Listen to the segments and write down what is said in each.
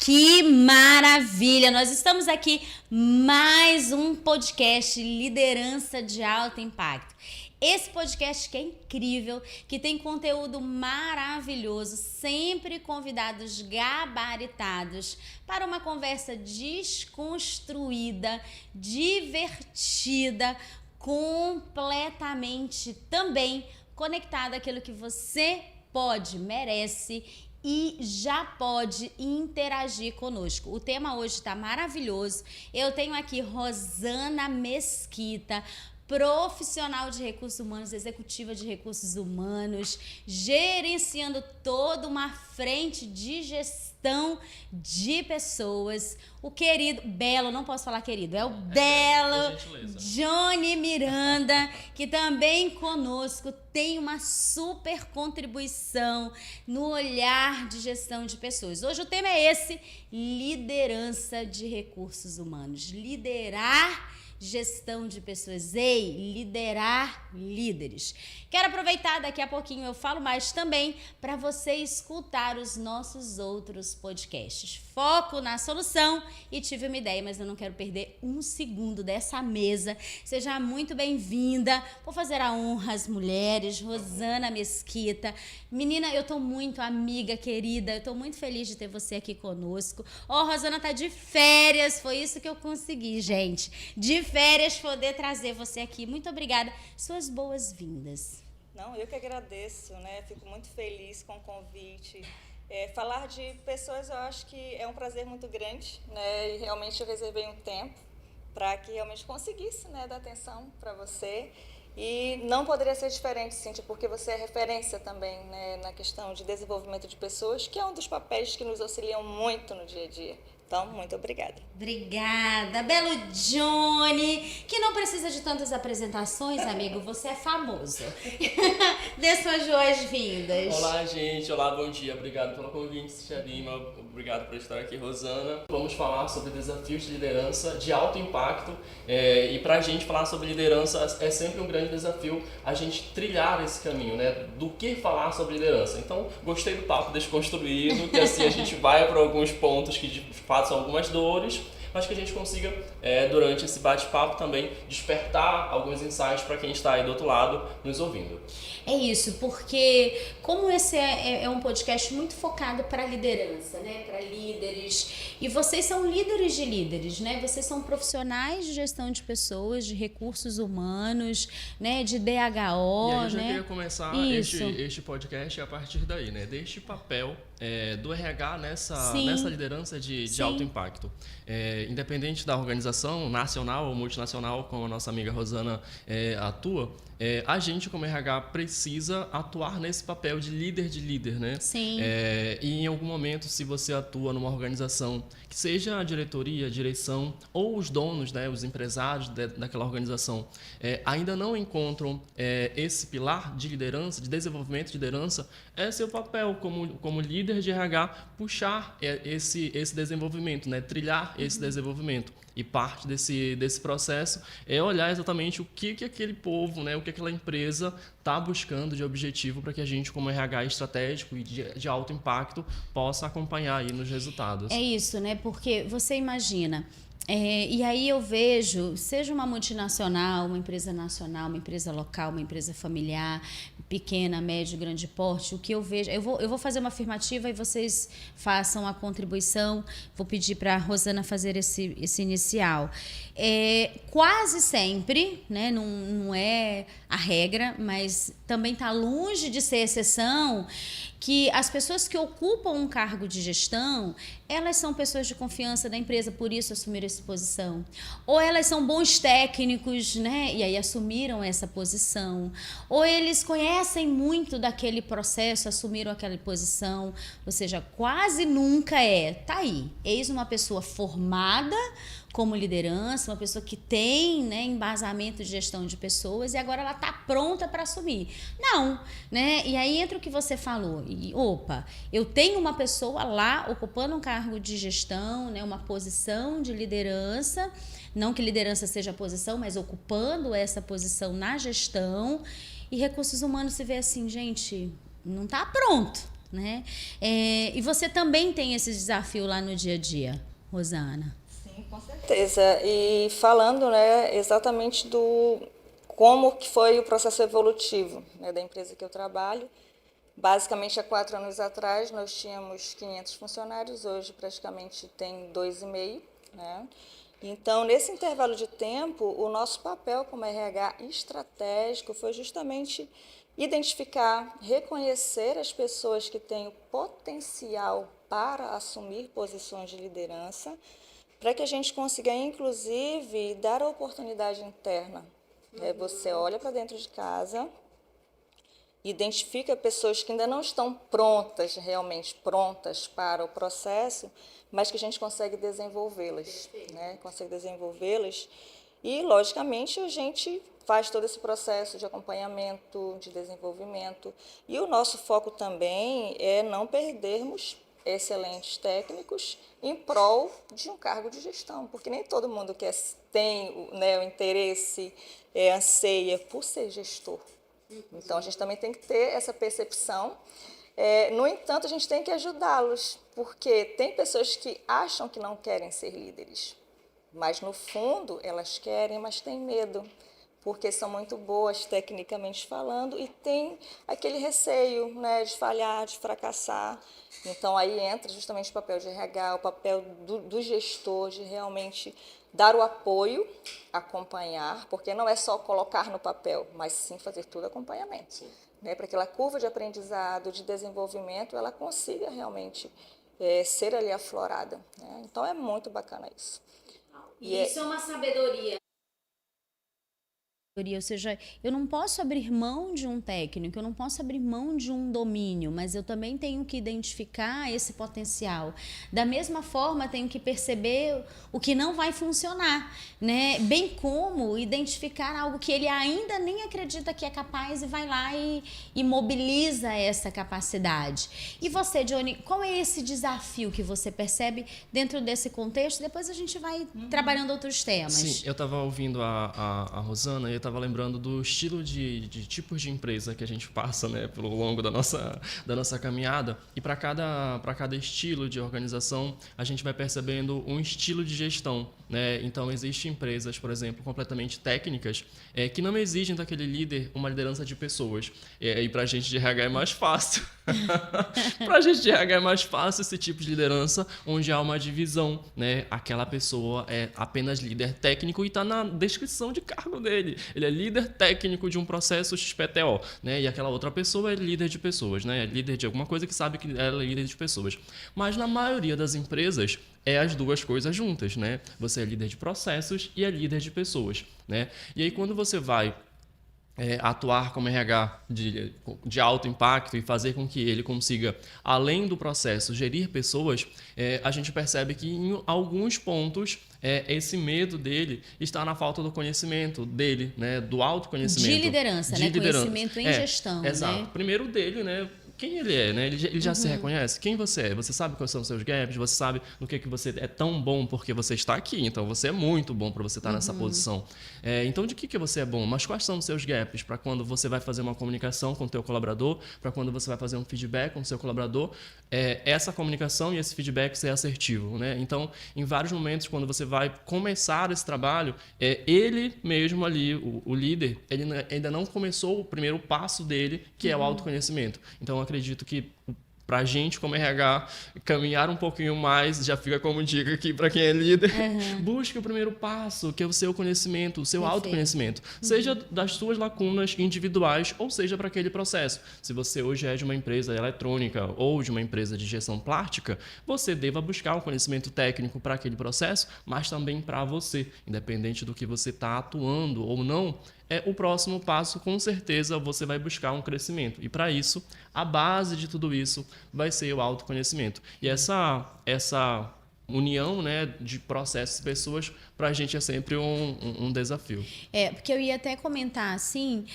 Que maravilha! Nós estamos aqui mais um podcast Liderança de Alto Impacto. Esse podcast que é incrível, que tem conteúdo maravilhoso, sempre convidados gabaritados para uma conversa desconstruída, divertida, completamente também conectada àquilo que você pode, merece e já pode interagir conosco. O tema hoje está maravilhoso. Eu tenho aqui Rosana Mesquita, profissional de recursos humanos, executiva de recursos humanos, gerenciando toda uma frente de gestão de pessoas. O querido, Belo, não posso falar querido, é o Belo, Johnny Miranda, que também conosco tem uma super contribuição no olhar de gestão de pessoas. Hoje o tema é esse, liderança de recursos humanos, liderar gestão de pessoas, liderar líderes. Quero aproveitar, daqui a pouquinho eu falo mais também para você escutar os nossos outros podcasts. Foco na solução e tive uma ideia, mas eu não quero perder um segundo dessa mesa. Seja muito bem-vinda. Vou fazer a honra às mulheres, Rosana Mesquita. Menina, eu tô muito amiga, querida, eu tô muito feliz de ter você aqui conosco. Rosana tá de férias, foi isso que eu consegui, gente. De férias, poder trazer você aqui. Muito obrigada. Suas boas-vindas. Não, eu que agradeço, né? Fico muito feliz com o convite. Falar de pessoas eu acho que é um prazer muito grande, né? E realmente eu reservei um tempo para que realmente conseguisse, né, dar atenção para você. E não poderia ser diferente, Cíntia, porque você é referência também, né, na questão de desenvolvimento de pessoas, que é um dos papéis que nos auxiliam muito no dia a dia. Então, muito obrigada. Obrigada. Belo Johnny, que não precisa de tantas apresentações, amigo, você é famoso. Dê suas boas-vindas. Olá, gente. Olá, bom dia. Obrigado pelo convite, Tia Lima. Obrigado por estar aqui, Rosana. Vamos falar sobre desafios de liderança de alto impacto. E para a gente falar sobre liderança é sempre um grande desafio a gente trilhar esse caminho, né? Do que falar sobre liderança. Então, gostei do papo desconstruído, que assim a gente vai para alguns pontos que de fato são algumas dores, mas que a gente consiga, durante esse bate-papo também, despertar alguns insights para quem está aí do outro lado nos ouvindo. É isso, porque como esse é um podcast muito focado para liderança, né? Para líderes, e vocês são líderes de líderes, né? Vocês são profissionais de gestão de pessoas, de recursos humanos, né? De DHO, e aí eu já né? queria começar este podcast a partir daí, né? Deste papel do RH nessa liderança de alto impacto. Independente da organização nacional ou multinacional, como a nossa amiga Rosana atua, a gente como RH precisa atuar nesse papel de líder, né? Sim. E em algum momento, se você atua numa organização, que seja a diretoria, a direção ou os donos, né, os empresários daquela organização, ainda não encontram esse pilar de liderança, de desenvolvimento de liderança, é seu papel como líder de RH puxar esse desenvolvimento, né? Trilhar esse desenvolvimento. E parte desse processo é olhar exatamente o que aquele povo, né, o que aquela empresa está buscando de objetivo para que a gente, como RH estratégico e de alto impacto, possa acompanhar aí nos resultados. É isso, né? Porque você imagina... e aí eu vejo, seja uma multinacional, uma empresa nacional, uma empresa local, uma empresa familiar, pequena, médio, grande porte, o que eu vejo... Eu vou fazer uma afirmativa e vocês façam a contribuição. Vou pedir para a Rosana fazer esse inicial. Quase sempre, né, não é a regra, mas também está longe de ser exceção, que as pessoas que ocupam um cargo de gestão, elas são pessoas de confiança da empresa, por isso assumiram essa posição. Ou elas são bons técnicos, né? E aí assumiram essa posição. Ou eles conhecem muito daquele processo, assumiram aquela posição. Ou seja, quase nunca tá aí. Eis uma pessoa formada como liderança, uma pessoa que tem, né, embasamento de gestão de pessoas e agora ela está pronta para assumir. Não, né? E aí entra o que você falou. Eu tenho uma pessoa lá ocupando um cargo de gestão, né, uma posição de liderança, não que liderança seja a posição, mas ocupando essa posição na gestão, e recursos humanos se vê assim, gente, não está pronto. né? E você também tem esse desafio lá no dia a dia, Rosana? Sim, com certeza. E falando, né, exatamente do como que foi o processo evolutivo, né, da empresa que eu trabalho. Basicamente, há 4 anos atrás, nós tínhamos 500 funcionários, hoje praticamente tem 2,5, né? Então, nesse intervalo de tempo, o nosso papel como RH estratégico foi justamente identificar, reconhecer as pessoas que têm o potencial para assumir posições de liderança, para que a gente consiga, inclusive, dar a oportunidade interna. Você olha para dentro de casa, identifica pessoas que ainda não estão prontas, realmente prontas para o processo, mas que a gente consegue desenvolvê-las, né? Consegue desenvolvê-las e, logicamente, a gente faz todo esse processo de acompanhamento, de desenvolvimento. E o nosso foco também é não perdermos excelentes técnicos em prol de um cargo de gestão, porque nem todo mundo tem, né, o interesse, anseia por ser gestor. Então, a gente também tem que ter essa percepção. No entanto, a gente tem que ajudá-los, porque tem pessoas que acham que não querem ser líderes, mas, no fundo, elas querem, mas têm medo, porque são muito boas tecnicamente falando e tem aquele receio, né, de falhar, de fracassar. Então, aí entra justamente o papel de RH, o papel do gestor, de realmente dar o apoio, acompanhar, porque não é só colocar no papel, mas sim fazer tudo acompanhamento, né, para que aquela curva de aprendizado, de desenvolvimento, ela consiga realmente ser ali aflorada, né? Então, é muito bacana isso. E isso é uma sabedoria. Ou seja, eu não posso abrir mão de um técnico, eu não posso abrir mão de um domínio, mas eu também tenho que identificar esse potencial. Da mesma forma, tenho que perceber o que não vai funcionar, né? Bem como identificar algo que ele ainda nem acredita que é capaz e vai lá e mobiliza essa capacidade. E você, Johnny, qual é esse desafio que você percebe dentro desse contexto? Depois a gente vai trabalhando outros temas. Sim, eu estava ouvindo a Rosana e eu estava lembrando do estilo de tipos de empresa que a gente passa, né, pelo longo da nossa caminhada. E para cada estilo de organização, a gente vai percebendo um estilo de gestão, né? Então, existem empresas, por exemplo, completamente técnicas, que não exigem daquele líder uma liderança de pessoas. E para a gente de RH é mais fácil. Para a gente de RH é mais fácil esse tipo de liderança, onde há uma divisão, né? Aquela pessoa é apenas líder técnico e está na descrição de cargo dele. Ele é líder técnico de um processo XPTO, né? E aquela outra pessoa é líder de pessoas, né? É líder de alguma coisa que sabe que ela é líder de pessoas. Mas na maioria das empresas é as duas coisas juntas, né? Você é líder de processos e é líder de pessoas, né? E aí quando você vai atuar como RH de alto impacto e fazer com que ele consiga, além do processo, gerir pessoas, a gente percebe que em alguns pontos esse medo dele está na falta do conhecimento dele, né, do autoconhecimento. De liderança, né? Conhecimento em gestão. Exato. Né? Primeiro dele, né? Quem ele é, né? Ele já se reconhece. Quem você é? Você sabe quais são os seus gaps, você sabe no que você é tão bom porque você está aqui. Então, você é muito bom para você estar nessa posição. Então, de que você é bom? Mas quais são os seus gaps para quando você vai fazer uma comunicação com o teu colaborador, para quando você vai fazer um feedback com o seu colaborador, essa comunicação e esse feedback ser assertivo, né? Então, em vários momentos, quando você vai começar esse trabalho, ele mesmo ali, o líder, ele ainda não começou o primeiro passo dele, que é o autoconhecimento. Então, acredito que para a gente, como RH, caminhar um pouquinho mais, já fica como dica aqui para quem é líder, busque o primeiro passo, que é o seu conhecimento, o seu autoconhecimento. Seja das suas lacunas individuais, ou seja para aquele processo. Se você hoje é de uma empresa eletrônica ou de uma empresa de gestão plástica, você deva buscar um conhecimento técnico para aquele processo, mas também para você, independente do que você está atuando ou não. O próximo passo, com certeza, você vai buscar um crescimento. E, para isso, a base de tudo isso vai ser o autoconhecimento. E essa união, né, de processos e pessoas, para a gente é sempre um desafio. Porque eu ia até comentar, assim,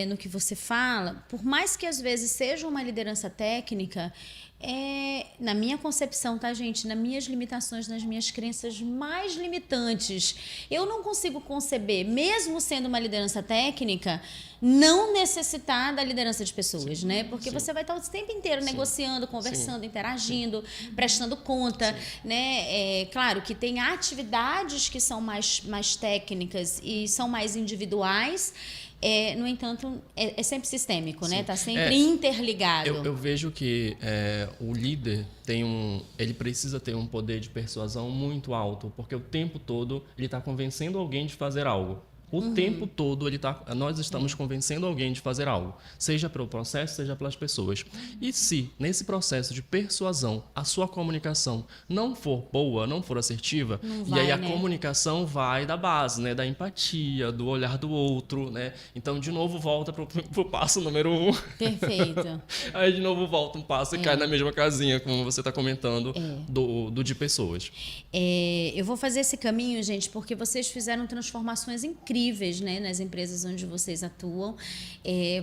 no que você fala, por mais que às vezes seja uma liderança técnica, na minha concepção, tá, gente? Nas minhas limitações, nas minhas crenças mais limitantes, eu não consigo conceber, mesmo sendo uma liderança técnica, não necessitar da liderança de pessoas, Sim. né? Porque Sim. você vai estar o tempo inteiro Sim. negociando, conversando, Sim. interagindo, prestando conta, né? Claro que tem atividades que são mais técnicas e são mais individuais. No entanto, é sempre sistêmico, né? Está sempre interligado. Eu vejo que o líder ele precisa ter um poder de persuasão muito alto, porque o tempo todo ele está convencendo alguém de fazer algo. O tempo todo nós estamos convencendo alguém de fazer algo, seja pelo processo, seja pelas pessoas. E se, nesse processo de persuasão, a sua comunicação não for boa, não for assertiva, aí a comunicação vai da base, né? Da empatia, do olhar do outro, né? Então, de novo, volta pro passo número 1. Perfeito. Aí, de novo, volta um passo e cai na mesma casinha, como você está comentando, do de pessoas. Eu vou fazer esse caminho, gente, porque vocês fizeram transformações incríveis, né, nas empresas onde vocês atuam.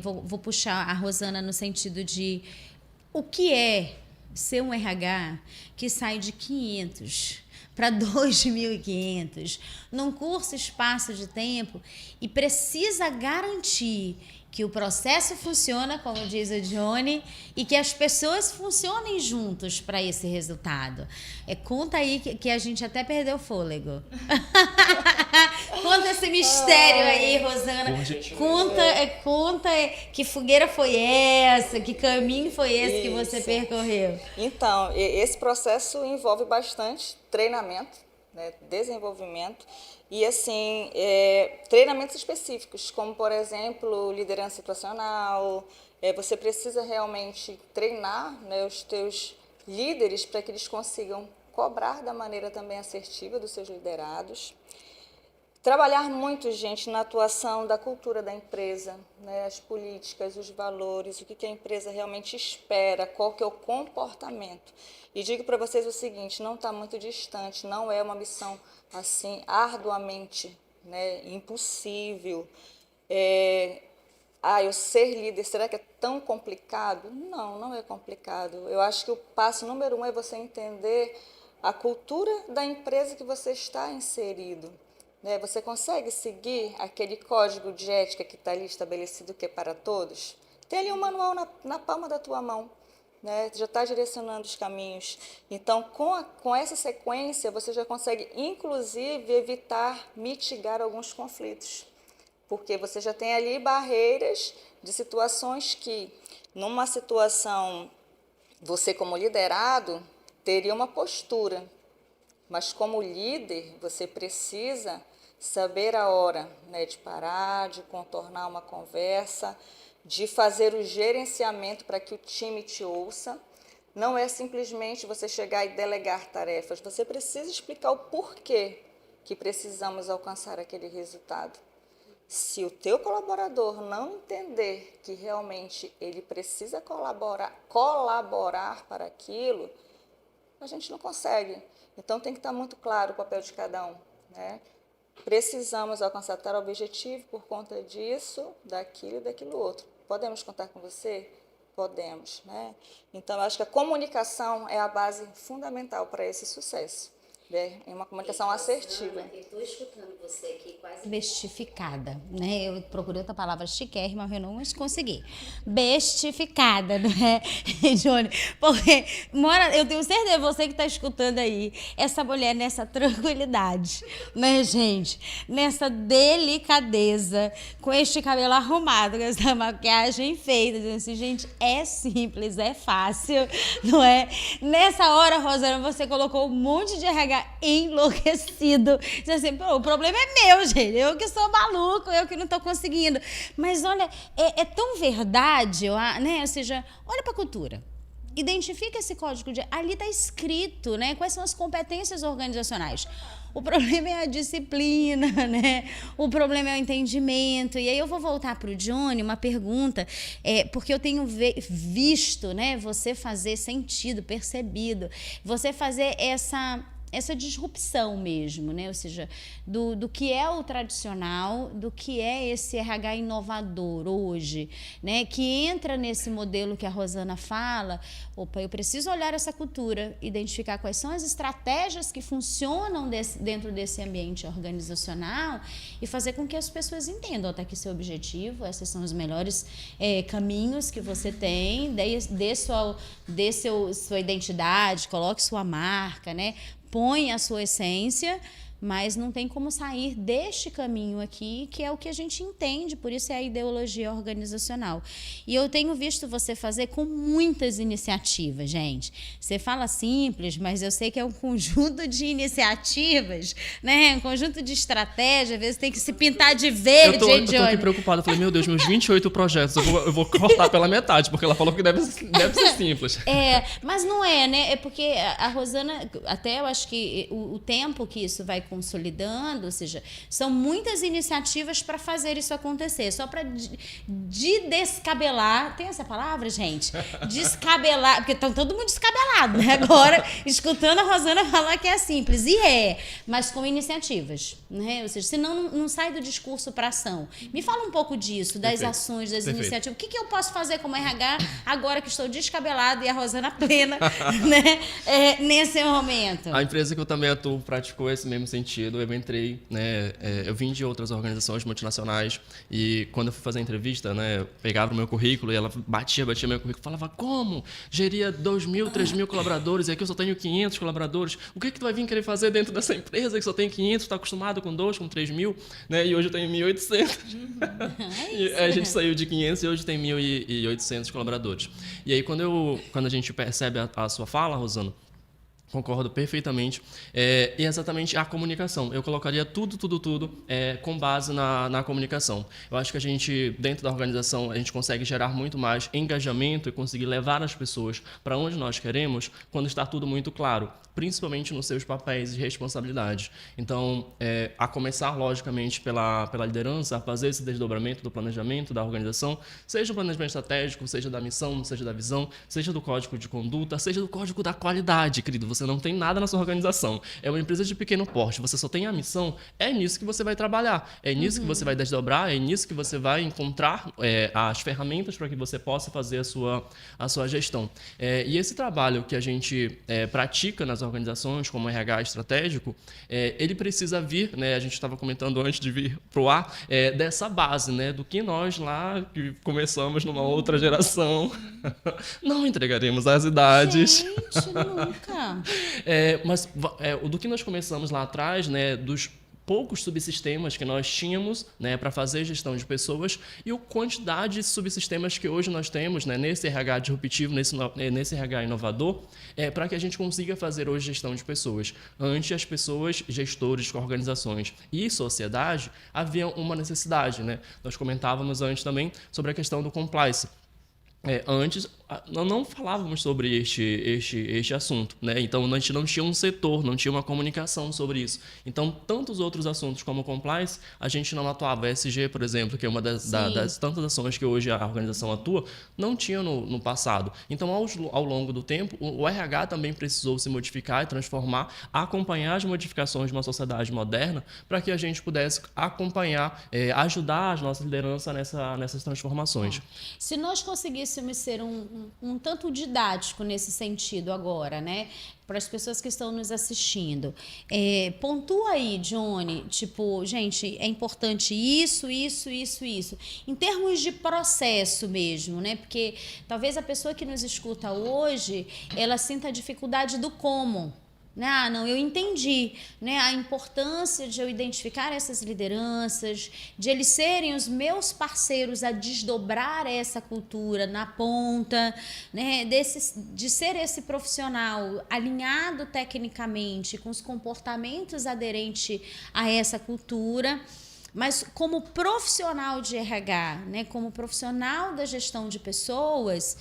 Vou puxar a Rosana no sentido de o que é ser um RH que sai de 500 para 2.500 num curto espaço de tempo e precisa garantir que o processo funciona, como diz o Johnny, e que as pessoas funcionem juntos para esse resultado. Conta aí que a gente até perdeu o fôlego. Conta esse mistério aí, Rosana. Conta que fogueira foi essa, que caminho foi esse que você percorreu. Então, esse processo envolve bastante treinamento, né, desenvolvimento e, assim, treinamentos específicos, como, por exemplo, liderança situacional. Você precisa realmente treinar, né, os teus líderes para que eles consigam cobrar da maneira também assertiva dos seus liderados. Trabalhar muito, gente, na atuação da cultura da empresa, né, as políticas, os valores, o que a empresa realmente espera, qual que é o comportamento. E digo para vocês o seguinte, não está muito distante, não é uma missão assim arduamente, né, impossível. Eu ser líder, será que é tão complicado? Não, não é complicado. Eu acho que o passo número 1 é você entender a cultura da empresa que você está inserido. Você consegue seguir aquele código de ética que está ali estabelecido, que é para todos? Tem ali um manual na palma da tua mão, né? Já está direcionando os caminhos. Então, com essa sequência, você já consegue, inclusive, mitigar alguns conflitos. Porque você já tem ali barreiras de situações que, numa situação, você como liderado, teria uma postura. Mas como líder, você precisa saber a hora, né, de parar, de contornar uma conversa, de fazer o gerenciamento para que o time te ouça. Não é simplesmente você chegar e delegar tarefas. Você precisa explicar o porquê que precisamos alcançar aquele resultado. Se o teu colaborador não entender que realmente ele precisa colaborar para aquilo, a gente não consegue. Então, tem que estar muito claro o papel de cada um, né? Precisamos alcançar tal objetivo por conta disso, daquilo e daquilo outro. Podemos contar com você? Podemos, né? Então, eu acho que a comunicação é a base fundamental para esse sucesso. É uma comunicação assertiva. Eu estou escutando você aqui quase bestificada, né? Eu procurei outra palavra chiquérrima, mas eu não consegui. Bestificada, não é, Johnny? Porque eu tenho certeza, você que está escutando aí, essa mulher nessa tranquilidade, né, gente? Nessa delicadeza, com este cabelo arrumado, com essa maquiagem feita, dizendo assim, gente, é simples, é fácil, não é? Nessa hora, Rosana, você colocou um monte de RH enlouquecido. Diz assim, o problema é meu, gente. Eu que sou maluco, eu que não estou conseguindo. Mas olha, é tão verdade, né? Ou seja, olha para a cultura. Identifica esse código ali está escrito, né? Quais são as competências organizacionais. O problema é a disciplina, né? O problema é o entendimento. E aí eu vou voltar para o Johnny, uma pergunta, porque eu tenho visto, né, você fazer sentido, percebido, você fazer essa disrupção mesmo, né? Ou seja, do que é o tradicional, do que é esse RH inovador hoje, né? Que entra nesse modelo que a Rosana fala. Opa, eu preciso olhar essa cultura, identificar quais são as estratégias que funcionam dentro desse ambiente organizacional e fazer com que as pessoas entendam até que seu objetivo, esses são os melhores caminhos que você tem, dê sua identidade, coloque sua marca, né? Põe a sua essência, mas não tem como sair deste caminho aqui, que é o que a gente entende, por isso é a ideologia organizacional. E eu tenho visto você fazer com muitas iniciativas, gente. Você fala simples, mas eu sei que é um conjunto de iniciativas, né? Um conjunto de estratégias, às vezes tem que se pintar de verde, eu tô aqui preocupada, eu falei, meu Deus, meus 28 projetos, eu vou cortar pela metade, porque ela falou que deve ser simples. Mas não é, né? É porque a Rosana, até eu acho que o tempo que isso vai consolidando, ou seja, são muitas iniciativas para fazer isso acontecer, só para descabelar, tem essa palavra, gente? Descabelar, porque estão todo mundo descabelado, né? Agora, escutando a Rosana falar que é simples, mas com iniciativas, né? Ou seja, senão não sai do discurso para ação. Me fala um pouco disso, das ações, das iniciativas. O que eu posso fazer como RH agora que estou descabelado e a Rosana plena, né? Nesse momento? A empresa que eu também atuo praticou esse mesmo sentido. Eu entrei, né, eu vim de outras organizações multinacionais e quando eu fui fazer a entrevista, né, pegava o meu currículo e ela batia meu currículo, falava, como? Geria 2.000, 3.000 colaboradores e aqui eu só tenho 500 colaboradores. O que tu vai vir querer fazer dentro dessa empresa que só tem 500, está acostumado com 2, com 3.000, né, e hoje eu tenho 1.800. E a gente saiu de 500 e hoje tem 1.800 colaboradores. E aí quando a gente percebe a sua fala, Rosana, concordo perfeitamente. E exatamente a comunicação. Eu colocaria tudo com base na comunicação. Eu acho que a gente, dentro da organização, a gente consegue gerar muito mais engajamento e conseguir levar as pessoas para onde nós queremos quando está tudo muito claro, principalmente nos seus papéis e responsabilidades. Então, a começar, logicamente, pela liderança, a fazer esse desdobramento do planejamento da organização, seja o planejamento estratégico, seja da missão, seja da visão, seja do código de conduta, seja do código da qualidade, querido. Você não tem nada na sua organização. É uma empresa de pequeno porte. Você só tem a missão. É nisso que você vai trabalhar. É nisso que você vai desdobrar. É nisso que você vai encontrar as ferramentas para que você possa fazer a sua gestão. E esse trabalho que a gente pratica nas organizações, como RH estratégico, ele precisa vir, né, a gente estava comentando antes de vir para o ar, dessa base, né, do que nós lá, que começamos numa outra geração, não entregaremos as idades. Gente, nunca. Mas do que nós começamos lá atrás, né, dos poucos subsistemas que nós tínhamos, né, para fazer gestão de pessoas e a quantidade de subsistemas que hoje nós temos, né, nesse RH disruptivo, nesse RH inovador, para que a gente consiga fazer hoje gestão de pessoas. Antes, as pessoas, gestores, organizações e sociedade, havia uma necessidade. Né? Nós comentávamos antes também sobre a questão do compliance. Antes, nós não falávamos sobre este assunto, né? Então, a gente não tinha um setor, não tinha uma comunicação sobre isso. Então, tantos outros assuntos como compliance, a gente não atuava. A ESG, por exemplo, que é uma das tantas ações que hoje a organização atua, não tinha no passado. Então, ao longo do tempo, o RH também precisou se modificar e transformar, acompanhar as modificações de uma sociedade moderna para que a gente pudesse acompanhar, ajudar a nossa liderança nessas transformações. Se nós conseguíssemos ser um tanto didático nesse sentido agora, né? Para as pessoas que estão nos assistindo. Pontua aí, Johnny, tipo, gente, é importante isso. Em termos de processo mesmo, né? Porque talvez a pessoa que nos escuta hoje, ela sinta a dificuldade do como. Não, eu entendi, né, a importância de eu identificar essas lideranças, de eles serem os meus parceiros a desdobrar essa cultura na ponta, né, de ser esse profissional alinhado tecnicamente com os comportamentos aderentes a essa cultura. Mas como profissional de RH, né, como profissional da gestão de pessoas,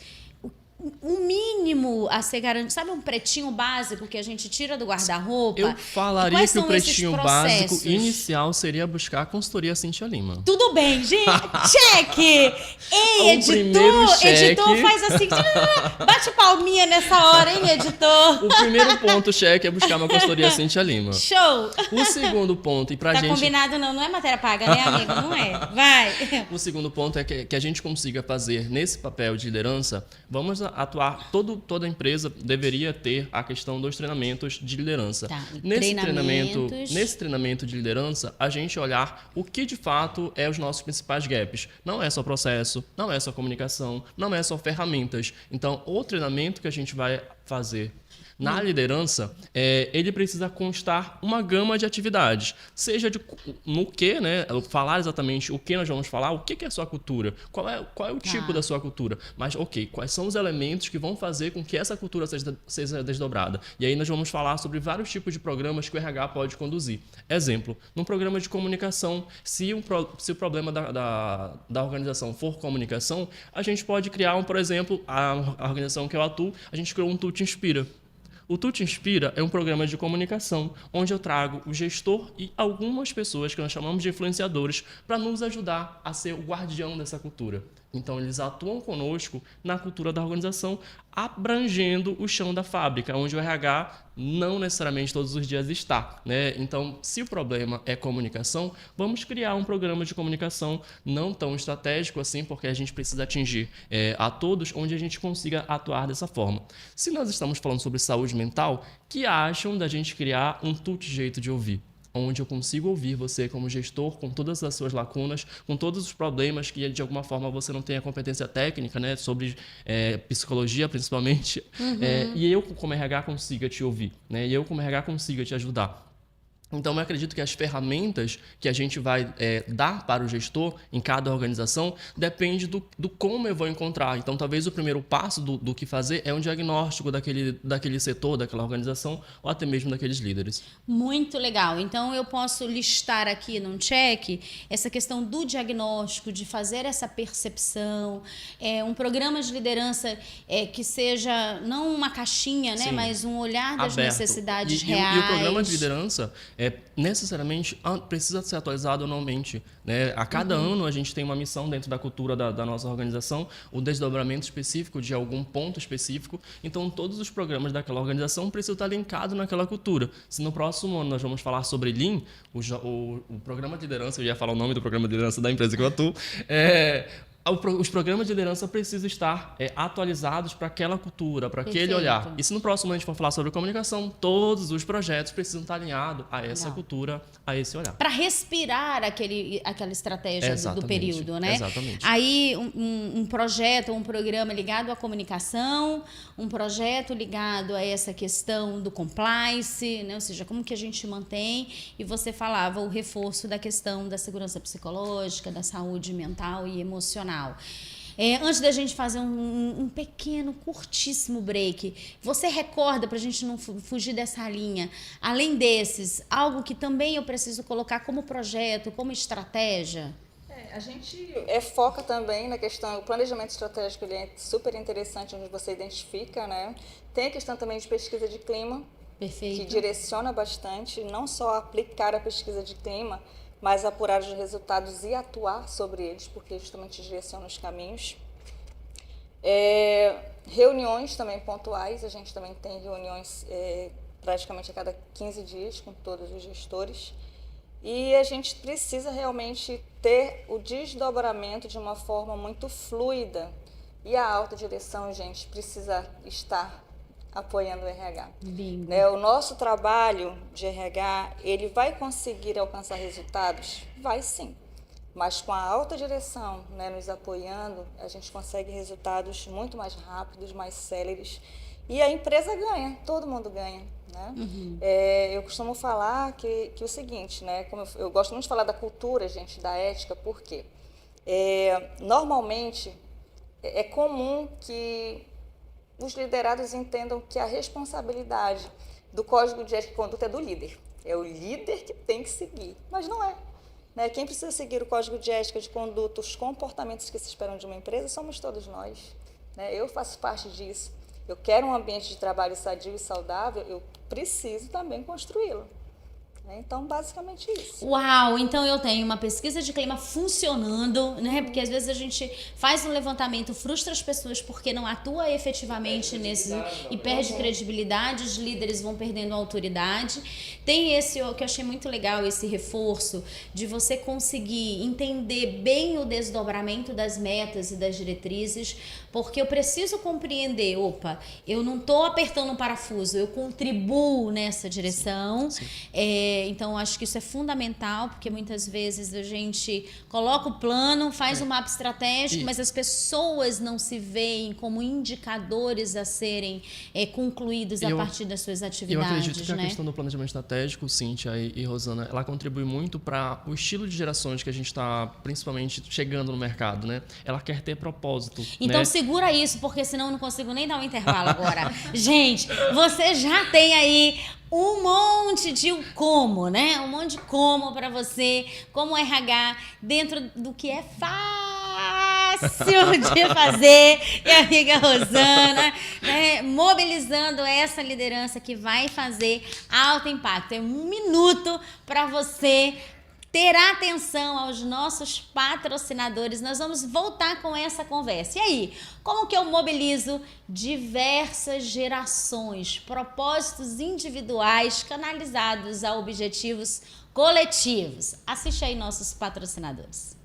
o mínimo a ser garantido. Sabe um pretinho básico que a gente tira do guarda-roupa? Eu falaria que o pretinho básico inicial seria buscar a consultoria Cíntia Lima. Tudo bem, gente. Cheque! Ei, editor! Editor faz assim. Bate palminha nessa hora, hein, editor? O primeiro ponto, cheque, é buscar uma consultoria Cíntia Lima. Show! O segundo ponto, e pra gente... Tá combinado não é matéria paga, né, amigo? Não é. Vai! O segundo ponto é que a gente consiga fazer nesse papel de liderança, vamos atuar, toda empresa deveria ter a questão dos treinamentos de liderança. Tá, Nesse treinamento de liderança, a gente olhar o que de fato é os nossos principais gaps. Não é só processo, não é só comunicação, não é só ferramentas. Então, o treinamento que a gente vai fazer na liderança, ele precisa constar uma gama de atividades. Seja no que, né? Falar exatamente o que nós vamos falar, o que é a sua cultura, qual é o tipo da sua cultura. Mas, quais são os elementos que vão fazer com que essa cultura seja desdobrada. E aí nós vamos falar sobre vários tipos de programas que o RH pode conduzir. Exemplo, num programa de comunicação, se o problema da organização for comunicação, a gente pode criar, por exemplo, a organização que eu atuo, a gente criou um Tu Te Inspira. O Tu Te Inspira é um programa de comunicação onde eu trago o gestor e algumas pessoas que nós chamamos de influenciadores para nos ajudar a ser o guardião dessa cultura. Então, eles atuam conosco na cultura da organização, abrangendo o chão da fábrica, onde o RH não necessariamente todos os dias está, né? Então, se o problema é comunicação, vamos criar um programa de comunicação não tão estratégico assim, porque a gente precisa atingir a todos, onde a gente consiga atuar dessa forma. Se nós estamos falando sobre saúde mental, que acham da gente criar um jeito de ouvir? Onde eu consigo ouvir você como gestor, com todas as suas lacunas, com todos os problemas que de alguma forma você não tem a competência técnica, né, sobre psicologia principalmente, e eu como RH consiga te ouvir, né, e eu como RH consiga te ajudar. Então, eu acredito que as ferramentas que a gente vai dar para o gestor em cada organização depende do como eu vou encontrar. Então, talvez o primeiro passo do que fazer é um diagnóstico daquele setor, daquela organização, ou até mesmo daqueles líderes. Muito legal. Então, eu posso listar aqui num check essa questão do diagnóstico, de fazer essa percepção, um programa de liderança que seja não uma caixinha, né, mas um olhar das necessidades reais. E o programa de liderança necessariamente precisa ser atualizado anualmente, né? A cada ano a gente tem uma missão dentro da cultura da nossa organização, o desdobramento específico de algum ponto específico. Então, todos os programas daquela organização precisam estar linkados naquela cultura. Se no próximo ano nós vamos falar sobre Lean, o programa de liderança, eu ia falar o nome do programa de liderança da empresa que eu atuo, os programas de liderança precisam estar atualizados para aquela cultura, para aquele olhar. E se no próximo ano a gente for falar sobre comunicação, todos os projetos precisam estar alinhados a essa cultura, a esse olhar. Para respirar aquela estratégia do período, né? Exatamente. Aí um projeto, um programa ligado à comunicação, um projeto ligado a essa questão do compliance, né? Ou seja, como que a gente mantém, e você falava o reforço da questão da segurança psicológica, da saúde mental e emocional. Antes da gente fazer um pequeno, curtíssimo break, você recorda, para a gente não fugir dessa linha, além desses, algo que também eu preciso colocar como projeto, como estratégia? A gente foca também na questão, o planejamento estratégico ele é super interessante, onde você identifica, né? Tem a questão também de pesquisa de clima, Perfeito. Que direciona bastante, não só aplicar a pesquisa de clima, mas apurar os resultados e atuar sobre eles, porque justamente direciona os caminhos. Reuniões também pontuais, a gente também tem reuniões praticamente a cada 15 dias com todos os gestores. E a gente precisa realmente ter o desdobramento de uma forma muito fluida. E a alta direção, gente, precisa estar apoiando o RH. O nosso trabalho de RH, ele vai conseguir alcançar resultados? Vai sim. Mas com a alta direção, né, nos apoiando, a gente consegue resultados muito mais rápidos, mais céleres. E a empresa ganha, todo mundo ganha. Né? Eu costumo falar que o seguinte, né, como eu gosto muito de falar da cultura, gente, da ética, por quê? Normalmente, é comum que os liderados entendam que a responsabilidade do código de ética e conduta é do líder. É o líder que tem que seguir, mas não é. Né? Quem precisa seguir o código de ética, de conduta, os comportamentos que se esperam de uma empresa, somos todos nós. né? Eu faço parte disso. Eu quero um ambiente de trabalho sadio e saudável, eu preciso também construí-lo. Então, basicamente isso. Uau, então eu tenho uma pesquisa de clima funcionando, né? Porque às vezes a gente faz um levantamento, frustra as pessoas porque não atua efetivamente nesse e perde credibilidade, os líderes vão perdendo autoridade. Tem esse que eu achei muito legal, esse reforço de você conseguir entender bem o desdobramento das metas e das diretrizes, porque eu preciso compreender, eu não estou apertando um parafuso, eu contribuo nessa direção. Sim. Então, acho que isso é fundamental, porque muitas vezes a gente coloca o plano, faz um mapa estratégico, mas as pessoas não se veem como indicadores a serem concluídos a partir das suas atividades. Eu acredito que né? a questão do planejamento estratégico, Cíntia e Rosana, ela contribui muito para o estilo de gerações que a gente está, principalmente, chegando no mercado, né? Ela quer ter propósito. Então, né? segura isso, porque senão eu não consigo nem dar um intervalo agora. Gente, você já tem aí um monte de como, né? Um monte de como para você, como RH, dentro do que é fácil de fazer. E a amiga Rosana, né, mobilizando essa liderança que vai fazer alto impacto. É 1 minuto para você ter atenção aos nossos patrocinadores. Nós vamos voltar com essa conversa. E aí, como que eu mobilizo diversas gerações, propósitos individuais canalizados a objetivos coletivos? Assiste aí nossos patrocinadores.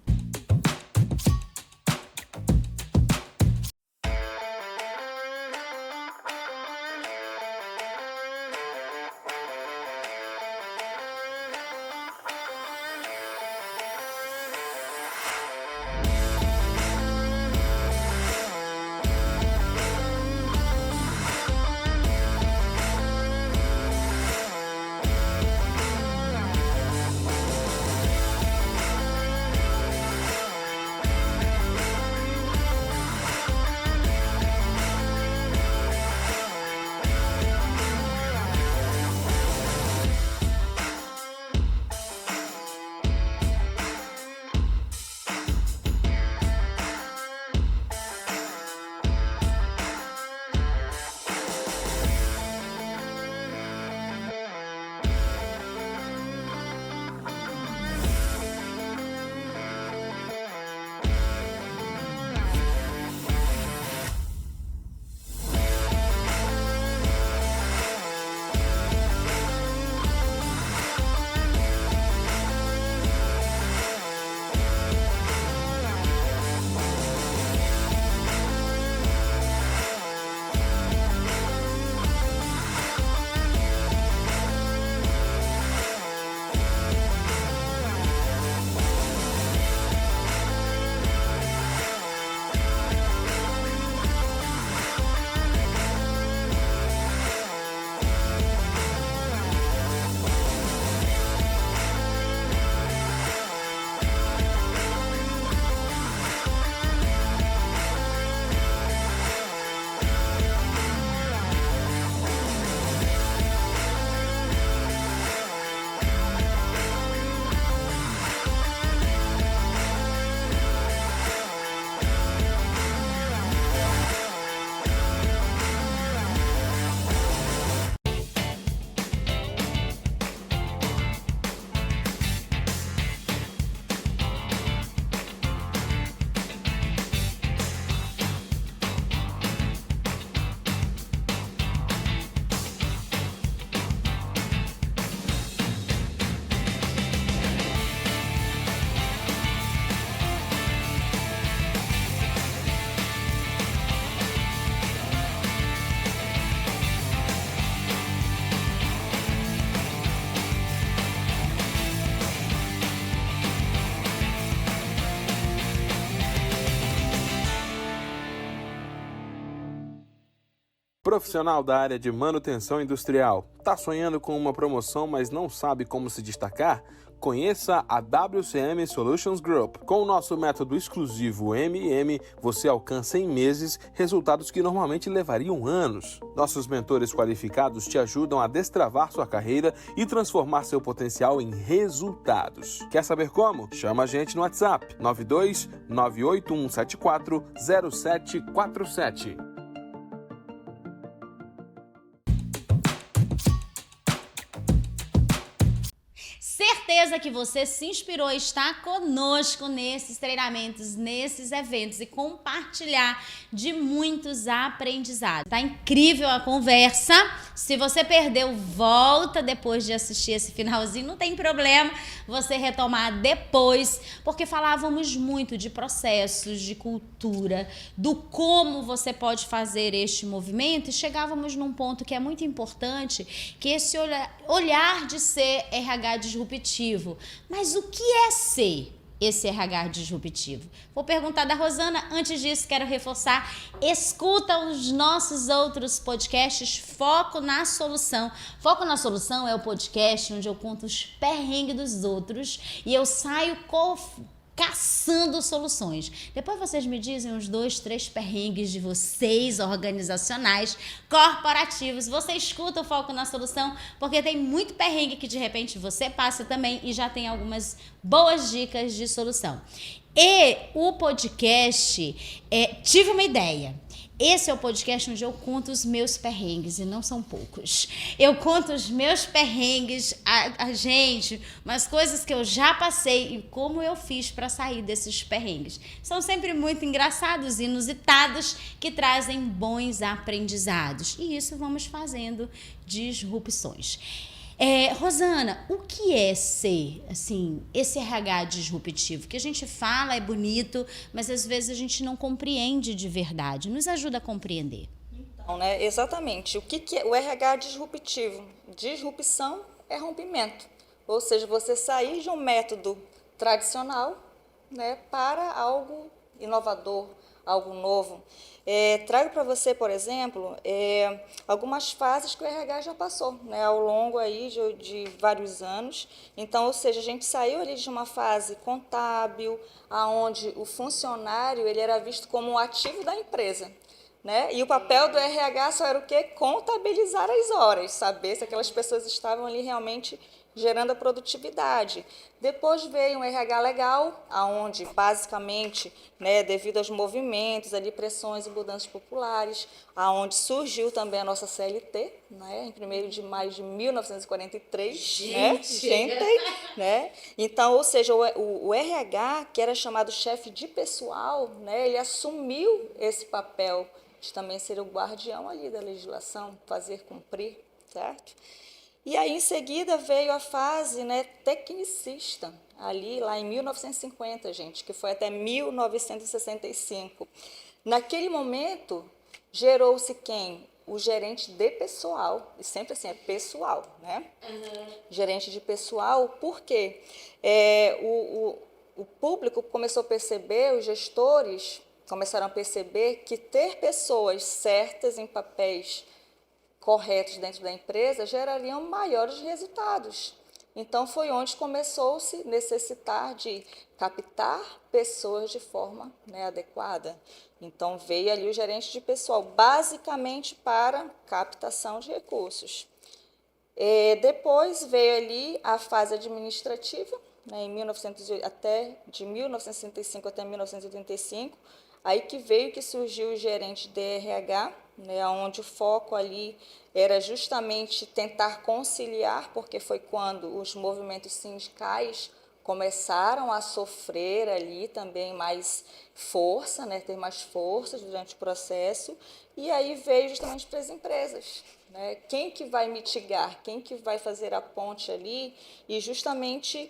Profissional da área de manutenção industrial. Tá sonhando com uma promoção, mas não sabe como se destacar? Conheça a WCM Solutions Group. Com o nosso método exclusivo MM, você alcança em meses resultados que normalmente levariam anos. Nossos mentores qualificados te ajudam a destravar sua carreira e transformar seu potencial em resultados. Quer saber como? Chama a gente no WhatsApp 92 98174 0747. Certeza que você se inspirou e está conosco nesses treinamentos, nesses eventos e compartilhar de muitos aprendizados. Tá incrível a conversa. Se você perdeu, volta depois de assistir esse finalzinho, não tem problema você retomar depois, porque falávamos muito de processos, de cultura, do como você pode fazer este movimento e chegávamos num ponto que é muito importante, que esse olhar de ser RH disruptivo. Mas o que é ser esse RH disruptivo? Vou perguntar da Rosana. Antes disso, quero reforçar: escuta os nossos outros podcasts. Foco na Solução. Foco na Solução é o podcast onde eu conto os perrengues dos outros e eu saio caçando soluções. Depois vocês me dizem uns 2, 3 perrengues de vocês, organizacionais, corporativos. Você escuta o Foco na Solução, porque tem muito perrengue que de repente você passa também e já tem algumas boas dicas de solução. E o podcast, tive uma ideia. Esse é o podcast onde eu conto os meus perrengues, e não são poucos. Eu conto os meus perrengues, a gente, umas coisas que eu já passei e como eu fiz para sair desses perrengues. São sempre muito engraçados, inusitados, que trazem bons aprendizados. E isso vamos fazendo disrupções. Rosana, o que é ser, assim, esse RH disruptivo? Que a gente fala, é bonito, mas às vezes a gente não compreende de verdade. Nos ajuda a compreender. Então, né, exatamente. O que é o RH disruptivo? Disrupção é rompimento. Ou seja, você sair de um método tradicional, né, para algo inovador, algo novo. Trago para você, por exemplo, algumas fases que o RH já passou, né, ao longo aí de vários anos. Então, ou seja, a gente saiu ali de uma fase contábil, aonde o funcionário ele era visto como um ativo da empresa, né? E o papel do RH só era o quê? Contabilizar as horas, saber se aquelas pessoas estavam ali realmente gerando a produtividade. Depois veio um RH legal, aonde basicamente, né, devido aos movimentos, ali, pressões e mudanças populares, aonde surgiu também a nossa CLT, né, em 1º de maio de 1943. Gente! Né? Então, ou seja, o RH, que era chamado chefe de pessoal, né, ele assumiu esse papel de também ser o guardião ali da legislação, fazer cumprir, certo? E aí, em seguida, veio a fase, né, tecnicista, ali lá em 1950, gente, que foi até 1965. Naquele momento, gerou-se quem? O gerente de pessoal, e sempre assim, é pessoal, né? Uhum. Gerente de pessoal, por quê? O público começou a perceber, os gestores começaram a perceber que ter pessoas certas em papéis corretos dentro da empresa gerariam maiores resultados. Então, foi onde começou-se a necessitar de captar pessoas de forma, né, adequada. Então, veio ali o gerente de pessoal, basicamente para captação de recursos. Depois veio ali a fase administrativa, né, de 1965 até 1985, aí que surgiu o gerente de RH, né, onde o foco ali era justamente tentar conciliar, porque foi quando os movimentos sindicais começaram a sofrer ali também mais força, né, ter mais força durante o processo, e aí veio justamente para as empresas, né, quem que vai mitigar, quem que vai fazer a ponte ali e justamente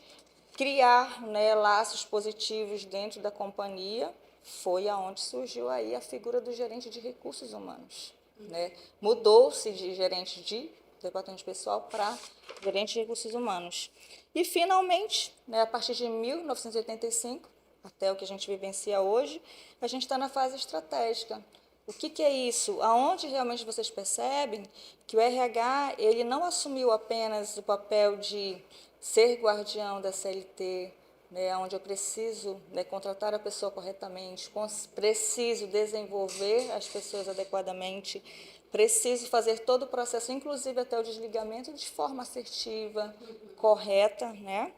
criar, né, laços positivos dentro da companhia. Foi aonde surgiu aí a figura do gerente de recursos humanos, né? Mudou-se de gerente de departamento de pessoal para gerente de recursos humanos. E, finalmente, né, a partir de 1985, até o que a gente vivencia hoje, a gente está na fase estratégica, O que é isso? Aonde realmente vocês percebem que o RH ele não assumiu apenas o papel de ser guardião da CLT, né, onde eu preciso, né, contratar a pessoa corretamente, preciso desenvolver as pessoas adequadamente, preciso fazer todo o processo, inclusive até o desligamento, de forma assertiva, correta, né?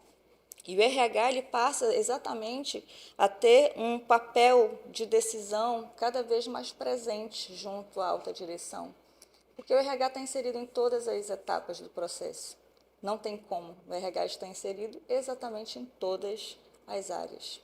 E o RH ele passa exatamente a ter um papel de decisão cada vez mais presente junto à alta direção. Porque o RH está inserido em todas as etapas do processo. Não tem como. O RH está inserido exatamente em todas as áreas.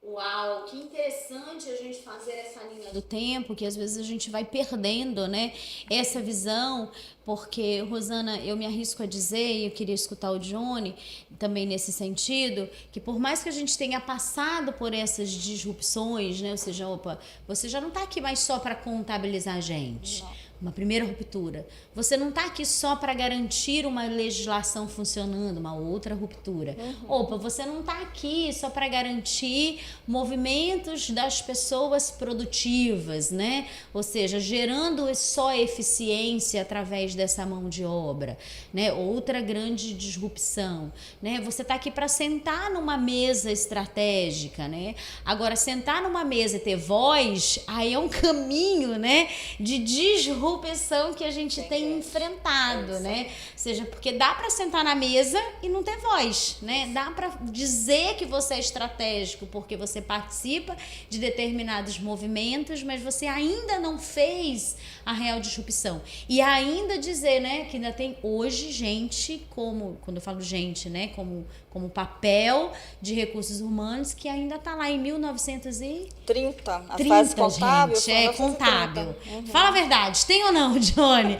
Uau, que interessante a gente fazer essa linha do tempo, que às vezes a gente vai perdendo, né, essa visão, porque, Rosana, eu me arrisco a dizer, e eu queria escutar o Johnny também nesse sentido, que por mais que a gente tenha passado por essas disrupções, né, ou seja, opa, você já não está aqui mais só para contabilizar a gente. Não. Uma primeira ruptura. Você não está aqui só para garantir uma legislação funcionando, uma outra ruptura. Opa, você não está aqui só para garantir movimentos das pessoas produtivas, né? Ou seja, gerando só eficiência através dessa mão de obra, né? Outra grande disrupção, né? Você está aqui para sentar numa mesa estratégica, né? Agora, sentar numa mesa e ter voz, aí é um caminho, né, de disrupção que a gente tem enfrentado, né? Ou seja, porque dá para sentar na mesa e não ter voz, né? Dá para dizer que você é estratégico porque você participa de determinados movimentos, mas você ainda não fez a real disrupção. E ainda dizer, né, que ainda tem hoje gente como, quando eu falo gente, né, como papel de recursos humanos que ainda está lá em 1930. A fase contábil. Gente, é contábil. Fala a verdade, tem ou não, Johnny?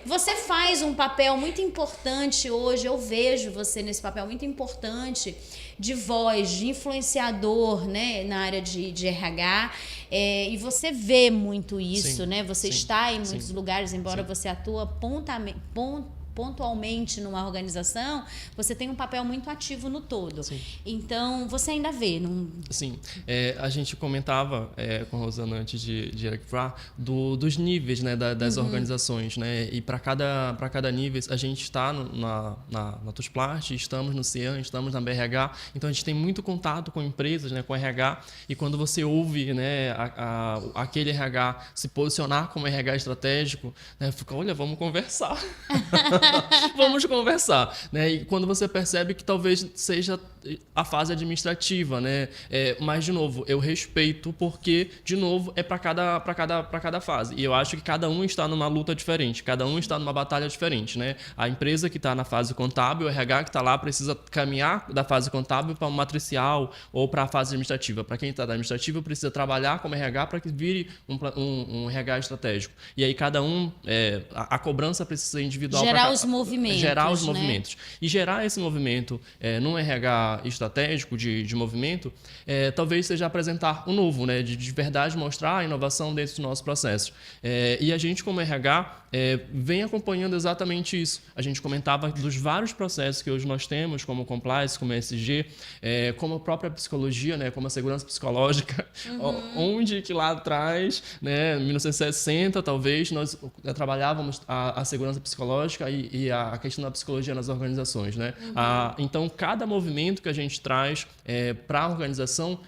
Você faz um papel muito importante hoje, eu vejo você nesse papel muito importante de voz, de influenciador, né, na área de RH, e você vê muito isso, sim, né? Você está em muitos lugares, embora você atua pontualmente numa organização, você tem um papel muito ativo no todo. Sim. Então, você ainda vê. Sim. A gente comentava com a Rosana antes de ir aqui dos níveis, né, das organizações. Né? E para cada nível, a gente está na Tusplast, estamos no CIAN, estamos na BRH, então a gente tem muito contato com empresas, né, com RH, e quando você ouve, né, aquele RH se posicionar como RH estratégico, né, fica, olha, vamos conversar. Vamos conversar, né? E quando você percebe que talvez seja a fase administrativa, né? Mas, de novo, eu respeito porque, de novo, é para cada fase. E eu acho que cada um está numa luta diferente, cada um está numa batalha diferente, né? A empresa que está na fase contábil, o RH que está lá precisa caminhar da fase contábil para uma matricial ou para a fase administrativa. Para quem está na administrativa, precisa trabalhar como RH para que vire um RH estratégico. E aí cada um, a cobrança precisa ser individual. Gerar os movimentos. E gerar esse movimento num RH estratégico de movimento, talvez seja apresentar um novo, né? De verdade mostrar a inovação dentro dos nossos processos. E a gente, como RH, vem acompanhando exatamente isso. A gente comentava dos vários processos que hoje nós temos, como compliance, como ESG, como a própria psicologia, né? Como a segurança psicológica, onde que lá atrás, né? 1960, talvez, nós trabalhávamos a segurança psicológica e a questão da psicologia nas organizações, né? Então, cada movimento que a gente traz para a organização,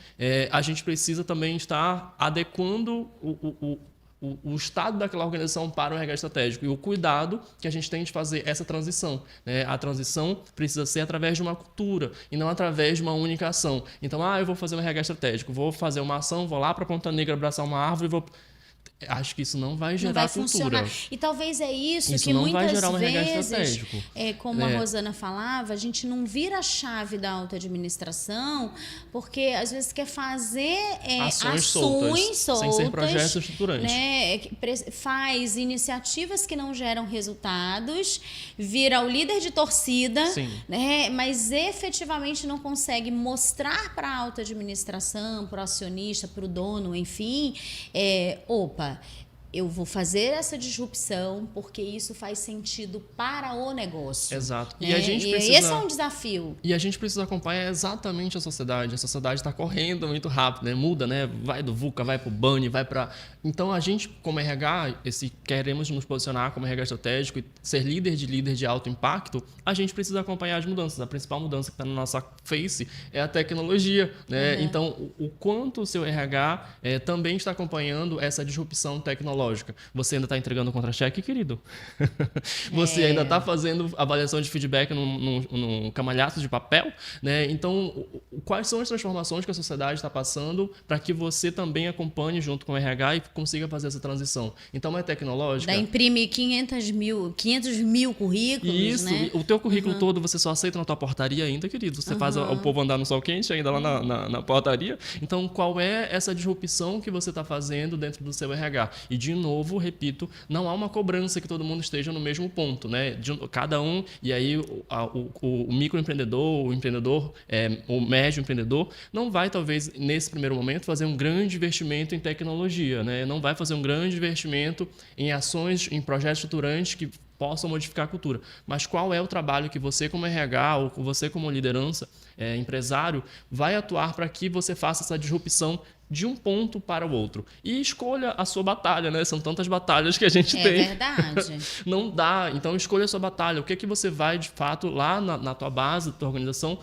a gente precisa também estar adequando o estado daquela organização para o RH estratégico e o cuidado que a gente tem de fazer essa transição, né? A transição precisa ser através de uma cultura e não através de uma única ação. Então, eu vou fazer um RH estratégico, vou fazer uma ação, vou lá para Ponta Negra abraçar uma árvore e vou... Acho que isso não vai gerar cultura. Funcionar. E talvez isso que muitas vezes, como a Rosana falava, a gente não vira a chave da alta administração, porque às vezes quer fazer ações soltas, sem ser projetos estruturantes. Né? Faz iniciativas que não geram resultados, vira o líder de torcida, né? Mas efetivamente não consegue mostrar para a alta administração, para o acionista, para o dono, enfim, eu vou fazer essa disrupção porque isso faz sentido para o negócio. Exato. Né? E a gente precisa... Esse é um desafio. E a gente precisa acompanhar exatamente a sociedade. A sociedade está correndo muito rápido, né? Muda, né? Vai do VUCA, vai para o BANI, vai para... Então, a gente, como RH, queremos nos posicionar como RH estratégico e ser líder de alto impacto, a gente precisa acompanhar as mudanças. A principal mudança que está na nossa face é a tecnologia, né? Então, o quanto o seu RH também está acompanhando essa disrupção tecnológica. Você ainda está entregando o contra-cheque, querido? Você ainda está fazendo avaliação de feedback num camalhaço de papel, né? Então, quais são as transformações que a sociedade está passando para que você também acompanhe junto com o RH e consiga fazer essa transição? Então, é tecnológica. Dá imprimir 500 mil currículos, isso, né? O teu currículo todo você só aceita na tua portaria ainda, querido. Você faz o povo andar no sol quente ainda lá na portaria. Então, qual é essa disrupção que você está fazendo dentro do seu RH? E, de novo, repito, não há uma cobrança que todo mundo esteja no mesmo ponto, né? Cada um, e aí o microempreendedor, o empreendedor, o médio empreendedor, não vai, talvez, nesse primeiro momento, fazer um grande investimento em tecnologia, né? Não vai fazer um grande investimento em ações, em projetos estruturantes que possam modificar a cultura. Mas qual é o trabalho que você, como RH, ou você, como liderança, empresário, vai atuar para que você faça essa disrupção de um ponto para o outro? E escolha a sua batalha, né? São tantas batalhas que a gente tem. É verdade. Não dá. Então, escolha a sua batalha. O que é que você vai, de fato, lá na tua base, na tua organização,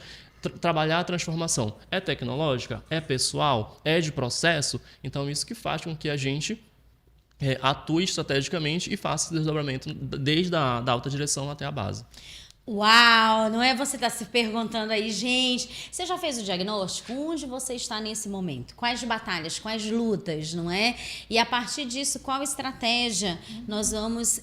trabalhar a transformação? É tecnológica? É pessoal? É de processo? Então, isso que faz com que a gente atue estrategicamente e faça esse desdobramento desde a alta direção até a base. Uau, não é? Você está se perguntando aí, gente, você já fez o diagnóstico? Onde você está nesse momento? Quais batalhas, quais lutas, não é? E a partir disso, qual estratégia nós vamos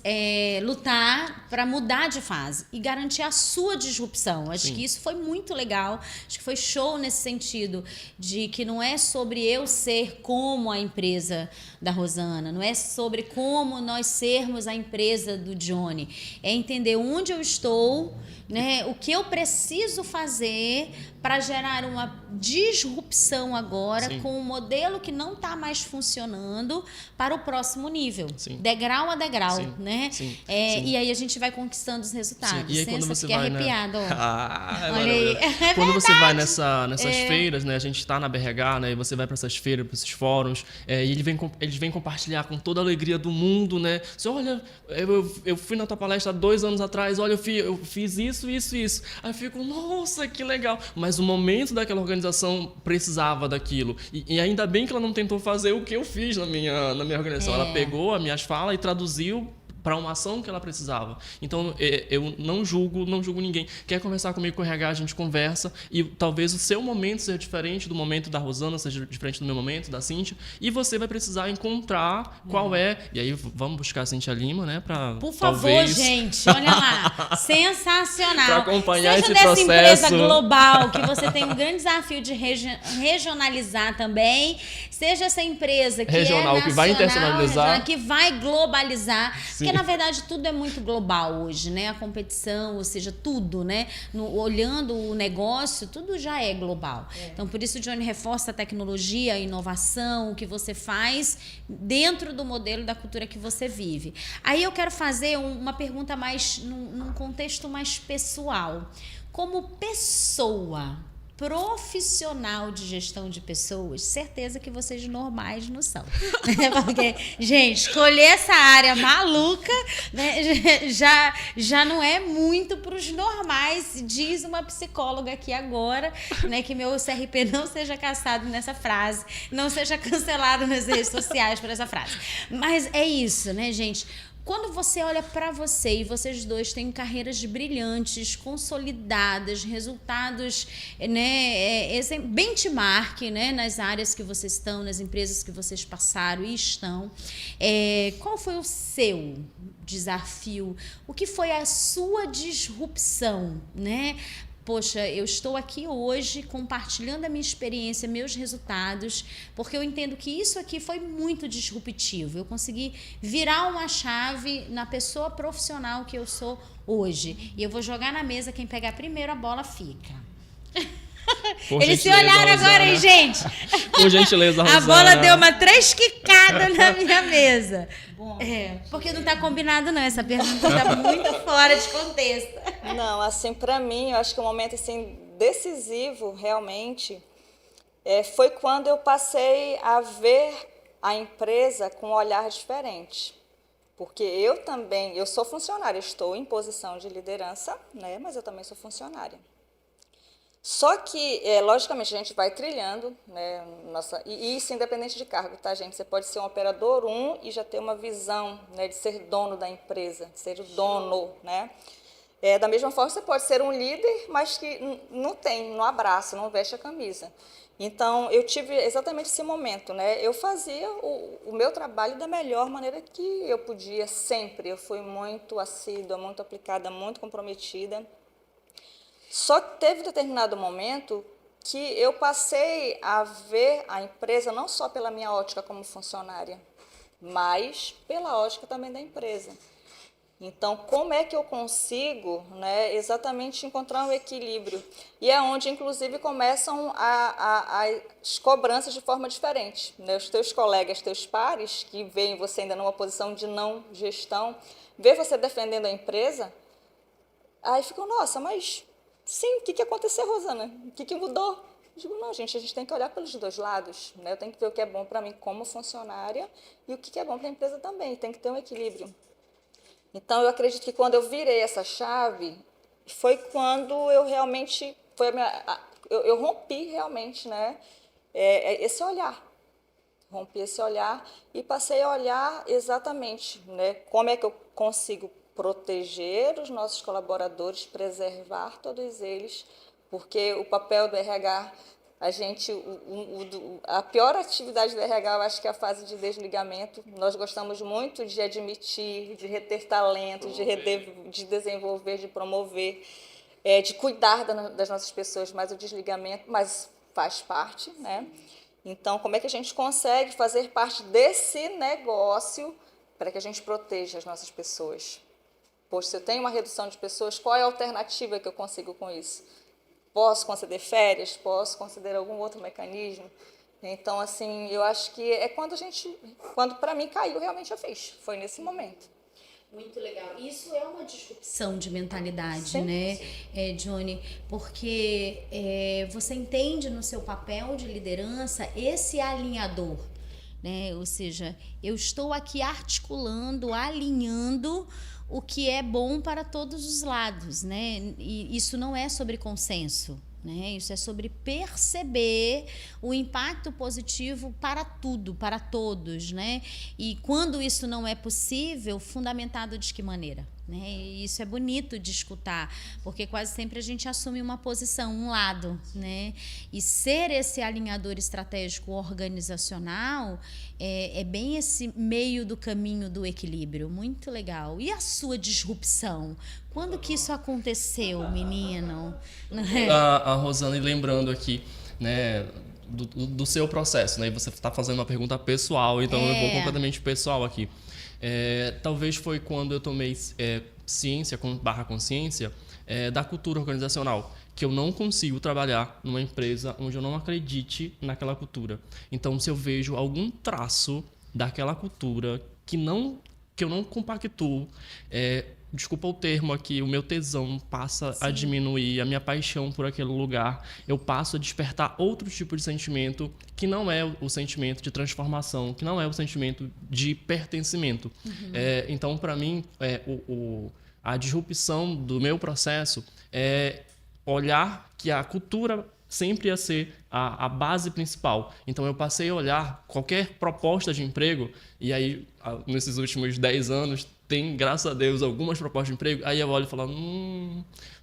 lutar para mudar de fase e garantir a sua disrupção? Acho que isso foi muito legal, acho que foi show nesse sentido, de que não é sobre eu ser como a empresa da Rosana, não é sobre como nós sermos a empresa do Johnny, é entender onde eu estou, né, o que eu preciso fazer para gerar uma disrupção agora com um modelo que não está mais funcionando para o próximo nível, degrau a degrau, né? E aí a gente vai conquistando os resultados. E aí, quando você vai, arrepiado. Olha aí. Quando você vai nessas feiras, né? A gente está na BRH, né? E você vai para essas feiras, para esses fóruns, e eles vêm compartilhar com toda a alegria do mundo, né? Você, olha, eu fui na tua palestra há 2 anos atrás, olha, eu fiz isso. Aí eu fico, nossa, que legal. Mas o momento daquela organização precisava daquilo. E ainda bem que ela não tentou fazer o que eu fiz na minha organização. Ela pegou as minhas falas e traduziu para uma ação que ela precisava. Então, eu não julgo ninguém. Quer conversar comigo com o RH, a gente conversa, e talvez o seu momento seja diferente do momento da Rosana, seja diferente do meu momento, da Cíntia, e você vai precisar encontrar qual é. E aí, vamos buscar a Cíntia Lima, né? Por favor, gente, olha lá. Sensacional. Para acompanhar seja esse dessa processo. Empresa global, que você tem um grande desafio de regionalizar também, seja essa empresa que regional, nacional, que vai internacionalizar, que vai globalizar. Sim. Porque, na verdade, tudo é muito global hoje, né? A competição, ou seja, tudo, né? Olhando o negócio, tudo já é global. Então, por isso o Johnny reforça a tecnologia, a inovação, o que você faz dentro do modelo da cultura que você vive. Aí eu quero fazer uma pergunta mais, num contexto mais pessoal. Como pessoa, profissional de gestão de pessoas, certeza que vocês normais não são. Porque, gente, escolher essa área maluca, né, já não é muito para os normais, diz uma psicóloga aqui agora, né, que meu CRP não seja caçado nessa frase, não seja cancelado nas redes sociais por essa frase. Mas é isso, né, gente? Quando você olha para você e vocês dois têm carreiras brilhantes, consolidadas, resultados, né, benchmark, né, nas áreas que vocês estão, nas empresas que vocês passaram e estão, qual foi o seu desafio? O que foi a sua disrupção, né? Poxa, eu estou aqui hoje compartilhando a minha experiência, meus resultados, porque eu entendo que isso aqui foi muito disruptivo. Eu consegui virar uma chave na pessoa profissional que eu sou hoje. E eu vou jogar na mesa, quem pegar primeiro a bola fica. Por Eles se gentileza, olharam agora, hein, Rosana. gente? Por gentileza, A Rosana. bola deu uma tresquicada na minha mesa. Porque não tá combinado, não. Essa pergunta tá muito fora de contexto. Não, assim, para mim, eu acho que um momento assim decisivo, realmente, foi quando eu passei a ver a empresa com um olhar diferente. Porque eu sou funcionária, estou em posição de liderança, né, mas eu também sou funcionária. Só que, logicamente, a gente vai trilhando, né, e isso independente de cargo, tá, gente? Você pode ser um operador 1 e já ter uma visão, né, de ser dono da empresa, de ser o dono, né? Da mesma forma, você pode ser um líder, mas que não abraça, não veste a camisa. Então, eu tive exatamente esse momento, né? Eu fazia o meu trabalho da melhor maneira que eu podia, sempre. Eu fui muito assídua, muito aplicada, muito comprometida. Só que teve um determinado momento que eu passei a ver a empresa não só pela minha ótica como funcionária, mas pela ótica também da empresa. Então, como é que eu consigo, né, exatamente encontrar um equilíbrio? E é onde, inclusive, começam as cobranças de forma diferente, né? Os teus colegas, teus pares, que veem você ainda numa posição de não gestão, vê você defendendo a empresa, aí ficam, nossa, mas sim, o que aconteceu, Rosana? O que mudou? Eu digo, não, gente, a gente tem que olhar pelos dois lados, né? Eu tenho que ver o que é bom para mim como funcionária e o que é bom para a empresa também, tem que ter um equilíbrio. Então, eu acredito que quando eu virei essa chave, foi quando eu realmente, eu rompi realmente, né, esse olhar. Rompi esse olhar e passei a olhar exatamente, né, como é que eu consigo proteger os nossos colaboradores, preservar todos eles, porque o papel do RH, a pior atividade do RH, eu acho que é a fase de desligamento. Nós gostamos muito de admitir, de reter talento, de desenvolver, de promover, de cuidar das nossas pessoas, mas o desligamento faz parte, né? Então, como é que a gente consegue fazer parte desse negócio para que a gente proteja as nossas pessoas? Poxa, se eu tenho uma redução de pessoas, qual é a alternativa que eu consigo com isso? Posso conceder férias? Posso conceder algum outro mecanismo? Então, assim, eu acho que é quando para mim caiu realmente a ficha, foi nesse momento. Muito legal. Isso é uma disrupção de mentalidade, Sim, né, sim. Johnny? Porque você entende no seu papel de liderança esse alinhador, né? Ou seja, eu estou aqui articulando, alinhando o que é bom para todos os lados, né? E isso não é sobre consenso, né? Isso é sobre perceber o impacto positivo para tudo, para todos, né? E quando isso não é possível, fundamentado de que maneira? Né? E isso é bonito de escutar, porque quase sempre a gente assume uma posição, um lado, né? E ser esse alinhador estratégico organizacional é bem esse meio do caminho do equilíbrio. Muito legal. E a sua disrupção? Quando que isso aconteceu, menino? A Rosana, e lembrando aqui, né, do seu processo, né? E você está fazendo uma pergunta pessoal, então eu vou completamente pessoal aqui. Talvez foi quando eu tomei consciência da cultura organizacional, que eu não consigo trabalhar numa empresa onde eu não acredite naquela cultura. Então, se eu vejo algum traço daquela cultura que eu não compactuo, desculpa o termo aqui, o meu tesão passa a diminuir, a minha paixão por aquele lugar, eu passo a despertar outro tipo de sentimento que não é o sentimento de transformação, que não é o sentimento de pertencimento. Então, para mim, a disrupção do meu processo é olhar que a cultura sempre ia ser a base principal. Então, eu passei a olhar qualquer proposta de emprego, e aí, nesses últimos 10 anos, tem, graças a Deus, algumas propostas de emprego, aí eu olho e falo,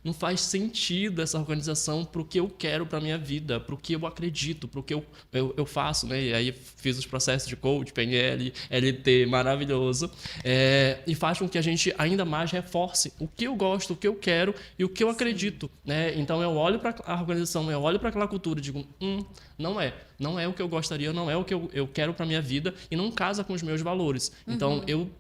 não faz sentido essa organização para o que eu quero para a minha vida, para o que eu acredito, para o que eu faço, né? E aí fiz os processos de coach, PNL, LT, maravilhoso, e faz com que a gente ainda mais reforce o que eu gosto, o que eu quero e o que eu acredito, né? Então eu olho para a organização, eu olho para aquela cultura e digo, não é o que eu gostaria, não é o que eu quero para minha vida e não casa com os meus valores. Então, eu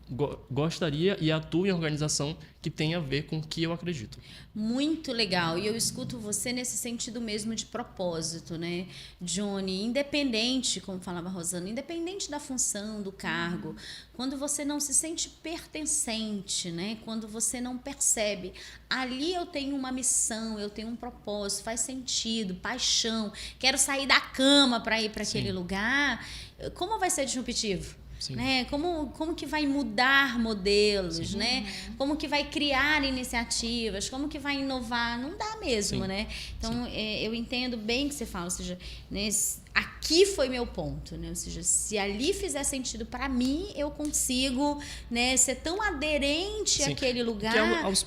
gostaria e atuo em organização que tem a ver com o que eu acredito. Muito legal. E eu escuto você nesse sentido mesmo de propósito, né, Johnny? Independente, como falava a Rosana, independente da função, do cargo, quando você não se sente pertencente, né, quando você não percebe, ali eu tenho uma missão, eu tenho um propósito, faz sentido, paixão, quero sair da cama para ir para aquele lugar, como vai ser disruptivo? Né? Como que vai mudar modelos, né? Como que vai criar iniciativas, como que vai inovar, não dá mesmo, né? Então, eu entendo bem o que você fala, ou seja, aqui foi meu ponto, né? Ou seja, se ali fizer sentido para mim, eu consigo, né, ser tão aderente àquele lugar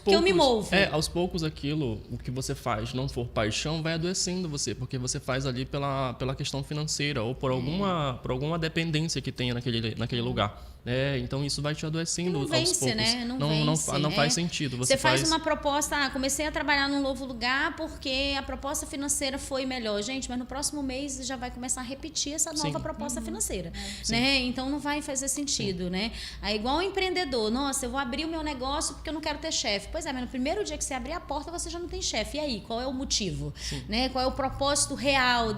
que eu me movo. Aos poucos aquilo, o que você faz não for paixão, vai adoecendo você, porque você faz ali pela questão financeira ou por alguma dependência que tenha naquele lugar. Então isso vai te adoecendo aos poucos. Né? Não faz sentido. Você faz uma proposta, comecei a trabalhar num novo lugar porque a proposta financeira foi melhor. Gente, mas no próximo mês já vai começar a repetir essa nova proposta financeira. Né? Então não vai fazer sentido. Né? É igual um empreendedor. Nossa, eu vou abrir o meu negócio porque eu não quero ter chefe. Pois é, mas no primeiro dia que você abrir a porta, você já não tem chefe. E aí, qual é o motivo? Né? Qual é o propósito real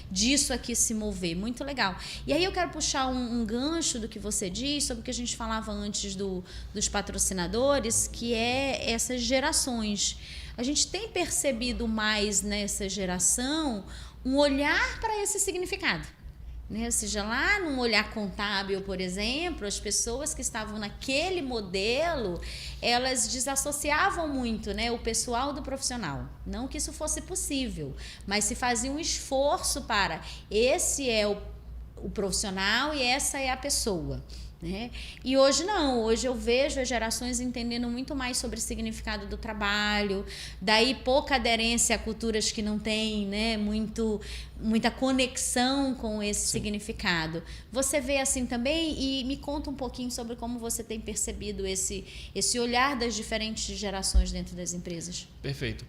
disso aqui se mover? Muito legal. E aí eu quero puxar um gancho do que você disse, sobre o que a gente falava antes dos patrocinadores, que é essas gerações. A gente tem percebido mais nessa geração um olhar para esse significado. Né? Ou seja, lá num olhar contábil, por exemplo, as pessoas que estavam naquele modelo, elas desassociavam muito, né, o pessoal do profissional. Não que isso fosse possível, mas se fazia um esforço para esse é o profissional e essa é a pessoa. Né? E hoje não, hoje eu vejo as gerações entendendo muito mais sobre o significado do trabalho, daí pouca aderência a culturas que não têm, né, muita conexão com esse significado. Você vê assim também? E me conta um pouquinho sobre como você tem percebido esse olhar das diferentes gerações dentro das empresas. Perfeito.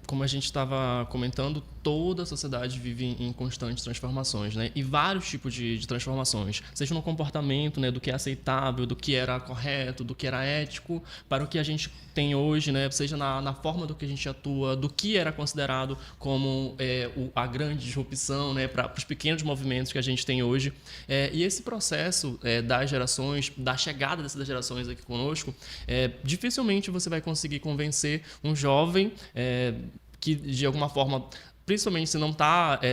Como a gente estava comentando, toda a sociedade vive em constantes transformações, né? E vários tipos de transformações, seja no comportamento, né, do que é aceitável, do que era correto, do que era ético, para o que a gente tem hoje, né? Seja na forma do que a gente atua, do que era considerado como a grande disrupção, né, para os pequenos movimentos que a gente tem hoje. E esse processo das gerações, da chegada dessas gerações aqui conosco, dificilmente você vai conseguir convencer um jovem que, de alguma forma, principalmente se não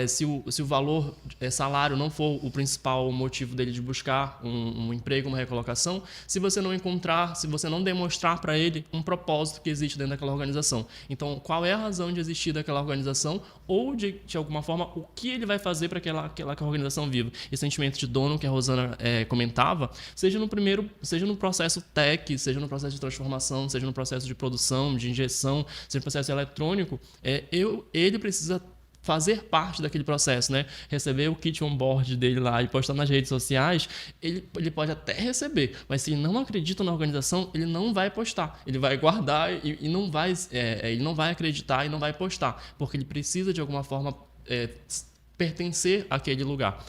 se o valor salário não for o principal motivo dele de buscar um emprego, uma recolocação, se você não demonstrar para ele um propósito que existe dentro daquela organização. Então, qual é a razão de existir daquela organização ou de alguma forma o que ele vai fazer para que a organização viva? Esse sentimento de dono que a Rosana comentava, seja no processo tech, seja no processo de transformação, seja no processo de produção, de injeção, seja no processo eletrônico, ele precisa fazer parte daquele processo, né? Receber o kit on-board dele lá e postar nas redes sociais, ele pode até receber, mas se ele não acredita na organização, ele não vai postar. Ele vai guardar e ele não vai acreditar e não vai postar, porque ele precisa, de alguma forma, pertencer àquele lugar.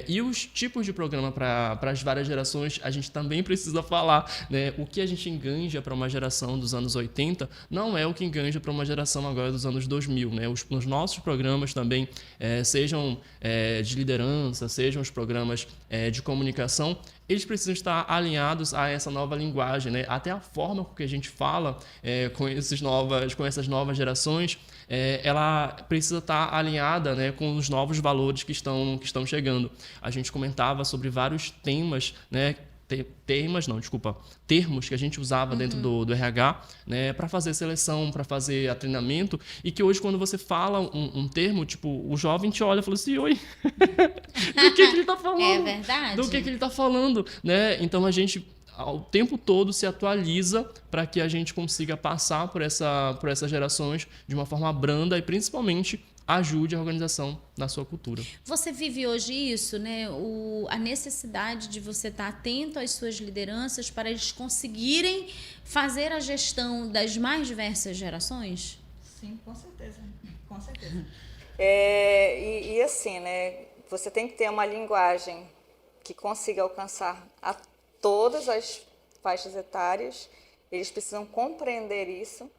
E os tipos de programa para as várias gerações, a gente também precisa falar, né? O que a gente enganja para uma geração dos anos 80 não é o que enganja para uma geração agora dos anos 2000. Né? Os nossos programas também, sejam de liderança, sejam os programas de comunicação, eles precisam estar alinhados a essa nova linguagem, né? Até a forma com que a gente fala com essas novas gerações, ela precisa estar alinhada, né, com os novos valores que estão chegando. A gente comentava sobre vários temas, né, termos que a gente usava dentro do RH, né, para fazer seleção, para fazer treinamento, e que hoje, quando você fala um termo, tipo, o jovem te olha e fala assim, oi, do que ele está falando? É verdade. Do que ele está falando, né? Então, a gente, ao tempo todo, se atualiza para que a gente consiga passar por essas gerações de uma forma branda e, principalmente, ajude a organização na sua cultura. Você vive hoje isso, né? A necessidade de você estar atento às suas lideranças para eles conseguirem fazer a gestão das mais diversas gerações? Sim, com certeza. Com certeza. E assim, né, você tem que ter uma linguagem que consiga alcançar a todas as faixas etárias, eles precisam compreender isso,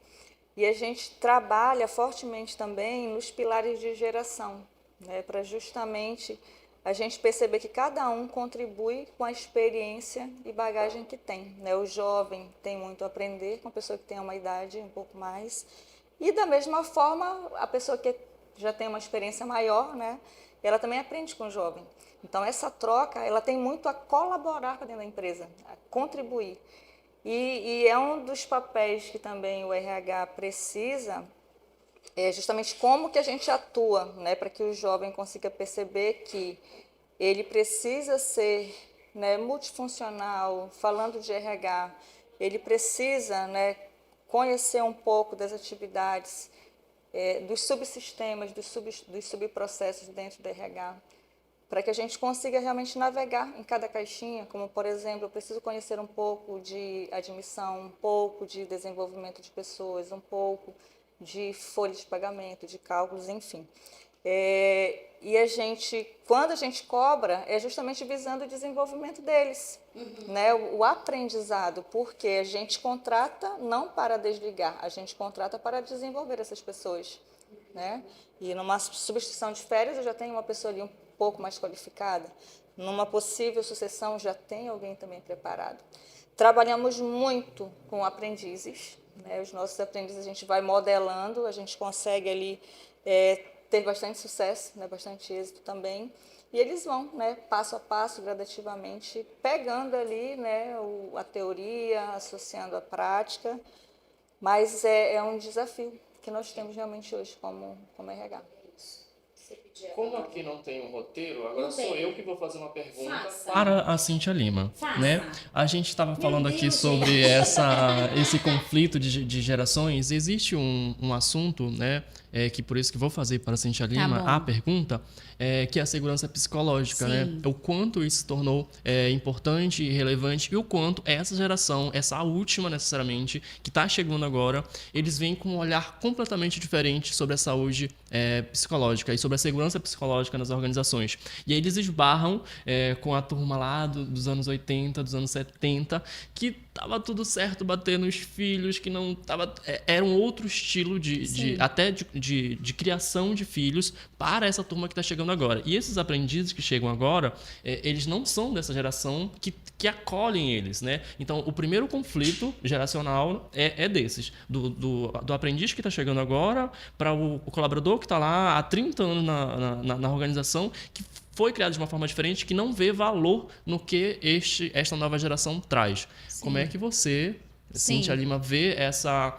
e a gente trabalha fortemente também nos pilares de geração, né, para justamente a gente perceber que cada um contribui com a experiência e bagagem que tem, né? O jovem tem muito a aprender com a pessoa que tem uma idade um pouco mais, e da mesma forma a pessoa que já tem uma experiência maior, né, ela também aprende com o jovem. Então essa troca, ela tem muito a colaborar dentro da empresa, a contribuir. E é um dos papéis que também o RH precisa, é justamente como que a gente atua, né, para que o jovem consiga perceber que ele precisa ser, né, multifuncional. Falando de RH, ele precisa, né, conhecer um pouco das atividades, dos subsistemas, dos subprocessos dentro do RH, para que a gente consiga realmente navegar em cada caixinha, como, por exemplo, eu preciso conhecer um pouco de admissão, um pouco de desenvolvimento de pessoas, um pouco de folha de pagamento, de cálculos, enfim. E quando a gente cobra, é justamente visando o desenvolvimento deles, né? O aprendizado, porque a gente contrata não para desligar, a gente contrata para desenvolver essas pessoas, né? E numa substituição de férias, eu já tenho uma pessoa ali um pouco mais qualificada, numa possível sucessão, já tem alguém também preparado. Trabalhamos muito com aprendizes, né? Os nossos aprendizes a gente vai modelando, a gente consegue ali ter bastante sucesso, né? Bastante êxito também, e eles vão, né, passo a passo, gradativamente, pegando ali, né, a teoria, associando a prática, mas é um desafio que nós temos realmente hoje como RH. Como aqui não tem um roteiro, agora Não sou tem. eu que vou fazer uma pergunta Faça. para a Cíntia Lima. Faça. Né? A gente estava falando Meu aqui Deus, sobre gente. esse conflito de gerações. Existe um assunto, né, que por isso que vou fazer para a Cíntia Lima bom. a pergunta, que é a segurança psicológica. Sim. Né? O quanto isso se tornou importante e relevante, e o quanto essa geração, essa última necessariamente, que está chegando agora, eles vêm com um olhar completamente diferente sobre a saúde psicológica e sobre a segurança psicológica nas organizações. E aí eles esbarram com a turma lá dos anos 80, dos anos 70, que tava tudo certo bater nos filhos, que não tava... Era um outro estilo de criação de filhos para essa turma que está chegando agora. E esses aprendizes que chegam agora, eles não são dessa geração que acolhem eles, né? Então, o primeiro conflito geracional é desses. Do aprendiz que está chegando agora para o colaborador que está lá há 30 anos na organização, que foi criado de uma forma diferente, que não vê valor no que esta nova geração traz. Sim. Como é que você, Cíntia Lima, vê essa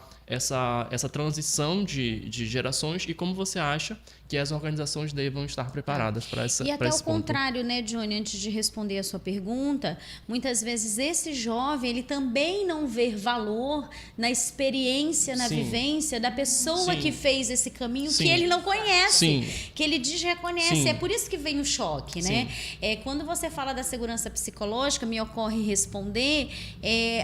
transição de gerações, e como você acha que as organizações devam estar preparadas para esse ponto? E até ao contrário, né, Johnny, antes de responder a sua pergunta, muitas vezes esse jovem, ele também não vê valor na experiência, na vivência da pessoa que fez esse caminho que ele não conhece, que ele desreconhece. É por isso que vem o choque, né? Quando você fala da segurança psicológica, me ocorre responder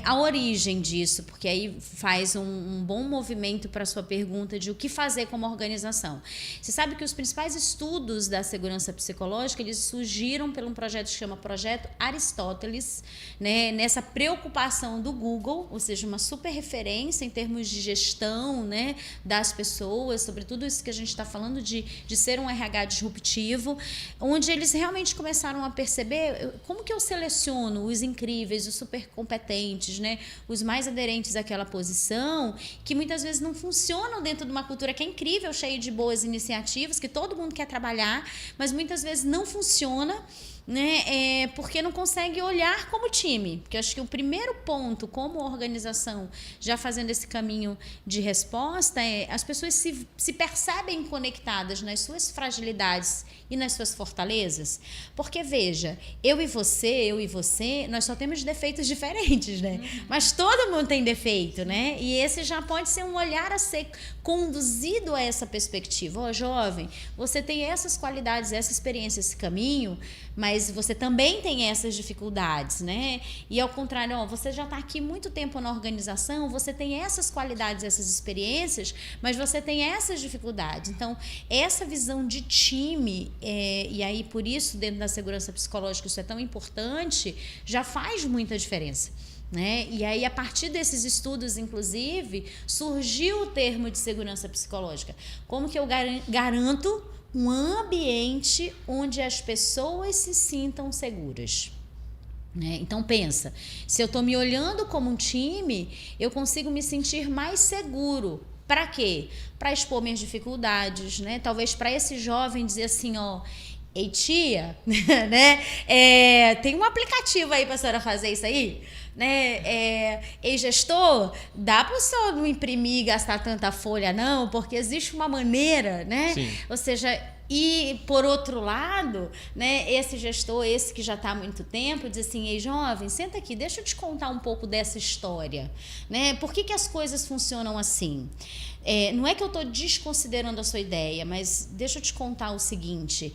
a origem disso, porque aí faz um bom movimento para a sua pergunta de o que fazer como organização. Você sabe que os principais estudos da segurança psicológica, eles surgiram por um projeto que se chama Projeto Aristóteles, né, nessa preocupação do Google, ou seja, uma super referência em termos de gestão, né, das pessoas, sobretudo isso que a gente está falando de ser um RH disruptivo, onde eles realmente começaram a perceber como que eu seleciono os incríveis, os super competentes, né, os mais aderentes àquela posição, que muitas vezes não funcionam dentro de uma cultura que é incrível, cheia de boas iniciativas, que todo mundo quer trabalhar, mas muitas vezes não funciona, né? Porque não consegue olhar como time. Porque eu acho que o primeiro ponto, como organização, já fazendo esse caminho de resposta, as pessoas se percebem conectadas nas suas fragilidades e nas suas fortalezas. Porque, veja, eu e você, nós só temos defeitos diferentes, né? Mas todo mundo tem defeito, né? E esse já pode ser um olhar a ser conduzido a essa perspectiva. Jovem, você tem essas qualidades, essa experiência, esse caminho, mas mas você também tem essas dificuldades, né? E ao contrário, ó, você já está aqui muito tempo na organização, você tem essas qualidades, essas experiências, mas você tem essas dificuldades. Então, essa visão de time, e aí por isso, dentro da segurança psicológica, isso é tão importante, já faz muita diferença. Né? E aí, a partir desses estudos, inclusive, surgiu o termo de segurança psicológica. Como que eu garanto um ambiente onde as pessoas se sintam seguras? Né? Então, pensa, se eu estou me olhando como um time, eu consigo me sentir mais seguro. Para quê? Para expor minhas dificuldades, né? Talvez para esse jovem dizer assim, ó, ei tia, né? Tem um aplicativo aí para a senhora fazer isso aí? Né? Ei gestor, dá para o senhor não imprimir e gastar tanta folha não, porque existe uma maneira, né? Sim. Ou seja, e por outro lado, né, esse gestor, esse que já está há muito tempo, diz assim, ei jovem, senta aqui, deixa eu te contar um pouco dessa história, né? Por que as coisas funcionam assim? Não é que eu estou desconsiderando a sua ideia, mas deixa eu te contar o seguinte,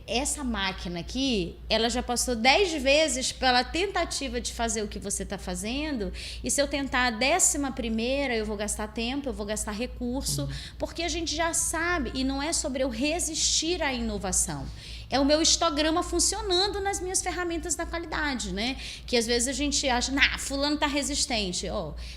essa máquina aqui, ela já passou 10 vezes pela tentativa de fazer o que você está fazendo, e se eu tentar a 11ª, eu vou gastar tempo, eu vou gastar recurso, porque a gente já sabe, e não é sobre eu resistir à inovação, é o meu histograma funcionando nas minhas ferramentas da qualidade, né? Que às vezes a gente acha, fulano tá resistente.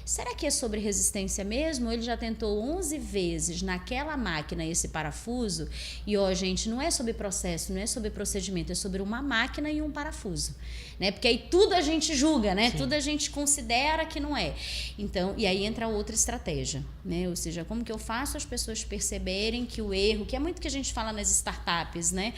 Será que é sobre resistência mesmo? Ele já tentou 11 vezes naquela máquina esse parafuso e, gente, não é sobre processo, não é sobre procedimento, é sobre uma máquina e um parafuso, né? Porque aí tudo a gente julga, né? Sim. Tudo a gente considera que não é. Então, e aí entra outra estratégia, né? Ou seja, como que eu faço as pessoas perceberem que o erro, que é muito que a gente fala nas startups, né?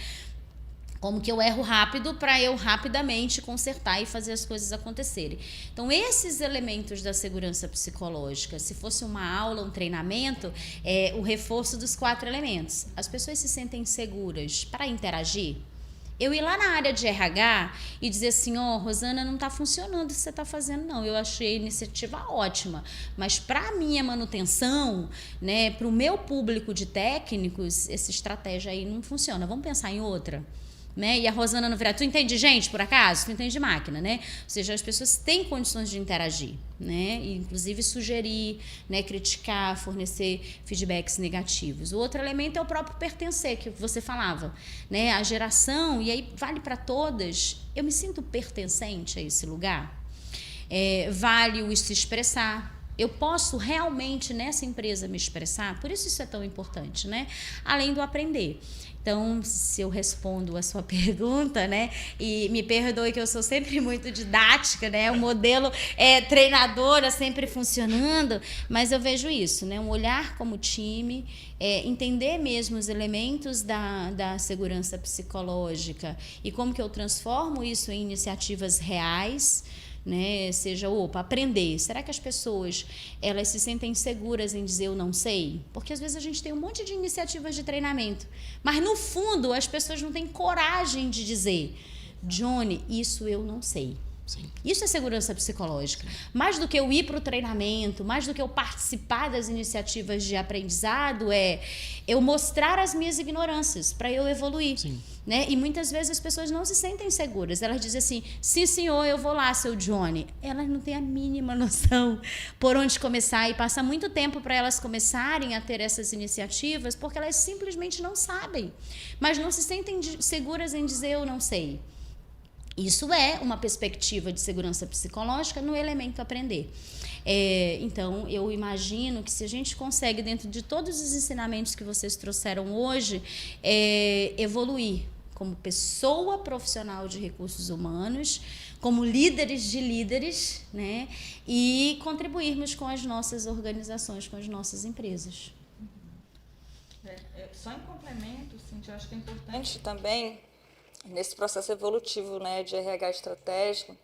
Como que eu erro rápido para eu rapidamente consertar e fazer as coisas acontecerem. Então, esses elementos da segurança psicológica, se fosse uma aula, um treinamento, é o reforço dos 4 elementos. As pessoas se sentem seguras para interagir. Eu ir lá na área de RH e dizer assim, Rosana, não está funcionando o que você está fazendo, não. Eu achei a iniciativa ótima, mas para a minha manutenção, né, para o meu público de técnicos, essa estratégia aí não funciona. Vamos pensar em outra. Né? E a Rosana não virar, tu entende gente, por acaso? Tu entende máquina, né? Ou seja, as pessoas têm condições de interagir, né? E, inclusive, sugerir, né? Criticar, fornecer feedbacks negativos. O outro elemento é o próprio pertencer, que você falava, né? A geração, e aí vale para todas, eu me sinto pertencente a esse lugar? Vale o se expressar. Eu posso realmente nessa empresa me expressar? Por isso é tão importante, né? Além do aprender. Então, se eu respondo a sua pergunta, né? E me perdoe que eu sou sempre muito didática, né? O modelo treinadora sempre funcionando, mas eu vejo isso, né? Um olhar como time, entender mesmo os elementos da segurança psicológica e como que eu transformo isso em iniciativas reais, né? Seja, aprender. Será que as pessoas elas se sentem seguras em dizer eu não sei? Porque às vezes a gente tem um monte de iniciativas de treinamento, mas no fundo as pessoas não têm coragem de dizer, Johnny, isso eu não sei. Sim. Isso é segurança psicológica. Mais do que eu ir para o treinamento, mais do que eu participar das iniciativas de aprendizado, é eu mostrar as minhas ignorâncias para eu evoluir. Sim. Né? E muitas vezes as pessoas não se sentem seguras. Elas dizem assim, sim senhor, eu vou lá, seu Johnny. Elas não têm a mínima noção por onde começar e passa muito tempo para elas começarem a ter essas iniciativas porque elas simplesmente não sabem. Mas não se sentem seguras em dizer eu não sei. Isso é uma perspectiva de segurança psicológica no elemento aprender. Então, eu imagino que se a gente consegue, dentro de todos os ensinamentos que vocês trouxeram hoje, evoluir como pessoa profissional de recursos humanos, como líderes de líderes, né? E contribuirmos com as nossas organizações, com as nossas empresas. Só em complemento, Cíntia, eu acho que é importante também, nesse processo evolutivo, né, de RH estratégico,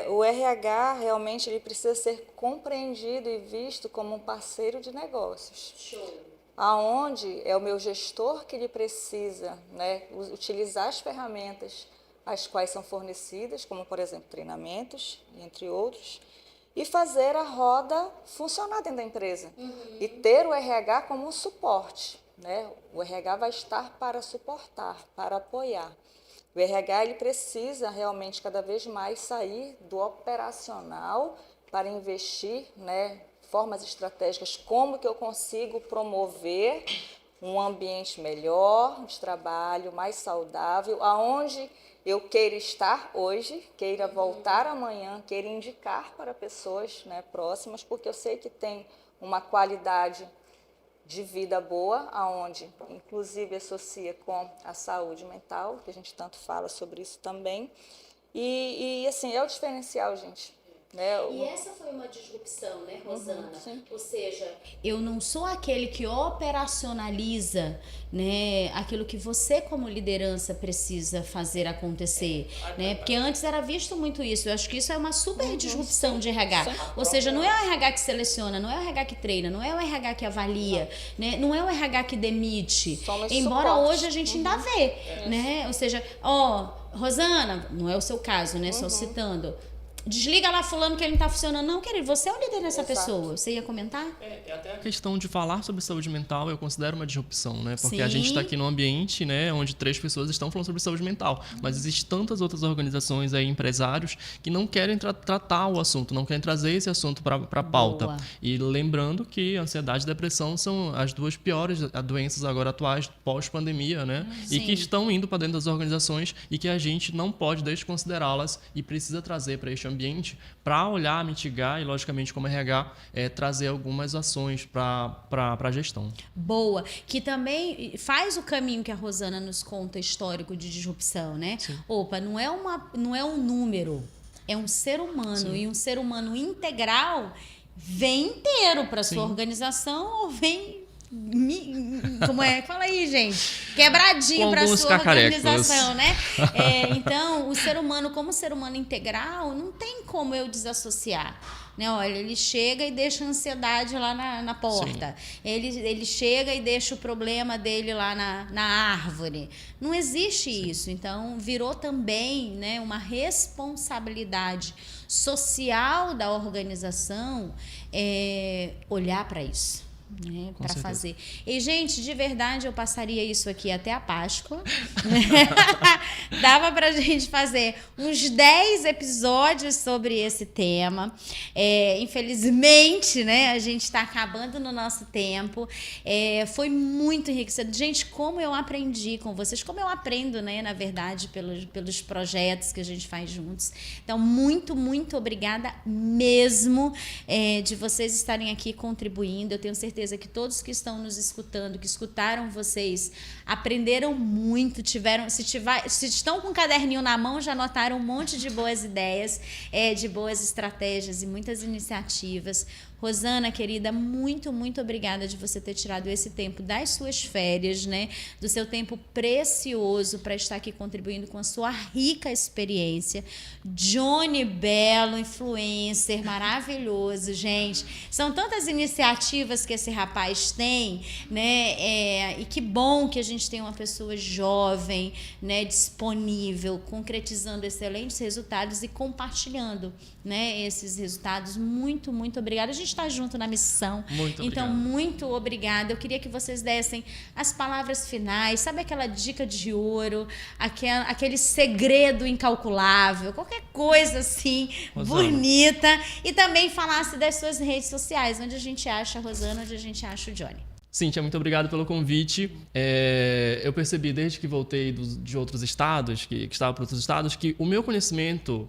o RH realmente ele precisa ser compreendido e visto como um parceiro de negócios. Show. Aonde é o meu gestor que ele precisa, né, utilizar as ferramentas as quais são fornecidas, como, por exemplo, treinamentos, entre outros, e fazer a roda funcionar dentro da empresa. E ter o RH como um suporte. né? O RH vai estar para suportar, para apoiar. O RH ele precisa realmente cada vez mais sair do operacional para investir, né, formas estratégicas, como que eu consigo promover um ambiente melhor de trabalho, mais saudável, aonde eu queira estar hoje, queira voltar amanhã, queira indicar para pessoas, né, próximas, porque eu sei que tem uma qualidade de vida boa, aonde inclusive associa com a saúde mental, que a gente tanto fala sobre isso também. E assim, é o diferencial, gente. Né? E essa foi uma disrupção, né, Rosana? Sim. Ou seja, eu não sou aquele que operacionaliza, né, aquilo que você como liderança precisa fazer acontecer, né? Porque antes era visto muito isso. Eu acho que isso é uma super disrupção de RH. Ou seja, não é o RH que seleciona, não é o RH que treina, não é o RH que avalia, né? Não é o RH que demite. Embora suporte. hoje a gente ainda vê, né? Ou seja, Rosana, não é o seu caso, né? Só citando. Desliga lá fulano que ele não tá funcionando. Não, querido, você é o líder dessa pessoa. Você ia comentar? Até a questão de falar sobre saúde mental eu considero uma disrupção, né? Porque Sim. a gente está aqui num ambiente, né, onde 3 pessoas estão falando sobre saúde mental. Mas existem tantas outras organizações aí, empresários, que não querem tratar o assunto, não querem trazer esse assunto para a pauta. Boa. E lembrando que ansiedade e depressão são as 2 piores doenças agora atuais, pós-pandemia, né? E que estão indo para dentro das organizações e que a gente não pode desconsiderá-las e precisa trazer para este ambiente para olhar, mitigar e, logicamente, como RH, trazer algumas ações para a gestão. Boa. Que também faz o caminho que a Rosana nos conta histórico de disrupção, né? Sim. Opa, não é um número, é um ser humano. Sim. E um ser humano integral vem inteiro para sua Sim. organização ou vem... Como é? Fala aí, gente. Quebradinho para sua cacarecos. organização, né? Então, o ser humano, como ser humano integral, não tem como eu desassociar. Né? Olha, ele chega e deixa a ansiedade lá na porta. Ele chega e deixa o problema dele lá na árvore. Não existe isso. Então, virou também, né, uma responsabilidade social da organização olhar para isso. Né, para fazer. E, gente, de verdade, eu passaria isso aqui até a Páscoa. Dava pra gente fazer uns 10 episódios sobre esse tema. Infelizmente, né, a gente está acabando no nosso tempo. Foi muito enriquecedor. Gente, como eu aprendi com vocês, como eu aprendo, né, na verdade, pelos projetos que a gente faz juntos. Então, muito, muito obrigada mesmo de vocês estarem aqui contribuindo. Eu tenho certeza que todos que estão nos escutando, que escutaram vocês, aprenderam muito, se estão com um caderninho na mão, já anotaram um monte de boas ideias, de boas estratégias e muitas iniciativas. Rosana, querida, muito, muito obrigada de você ter tirado esse tempo das suas férias, né? Do seu tempo precioso para estar aqui contribuindo com a sua rica experiência. Johnny Belo, influencer, maravilhoso, gente. São tantas iniciativas que esse rapaz tem, né? E que bom que a gente tem uma pessoa jovem, né? Disponível, concretizando excelentes resultados e compartilhando, né? Esses resultados. Muito, muito obrigada. A gente está junto na missão. Muito então, obrigado. muito obrigada. Eu queria que vocês dessem as palavras finais, sabe aquela dica de ouro, aquele segredo incalculável, qualquer coisa assim, Rosana, bonita. E também falasse das suas redes sociais, onde a gente acha a Rosana, onde a gente acha o Johnny. Cíntia, muito obrigado pelo convite. Eu percebi desde que voltei de outros estados, que estava para outros estados, que o meu conhecimento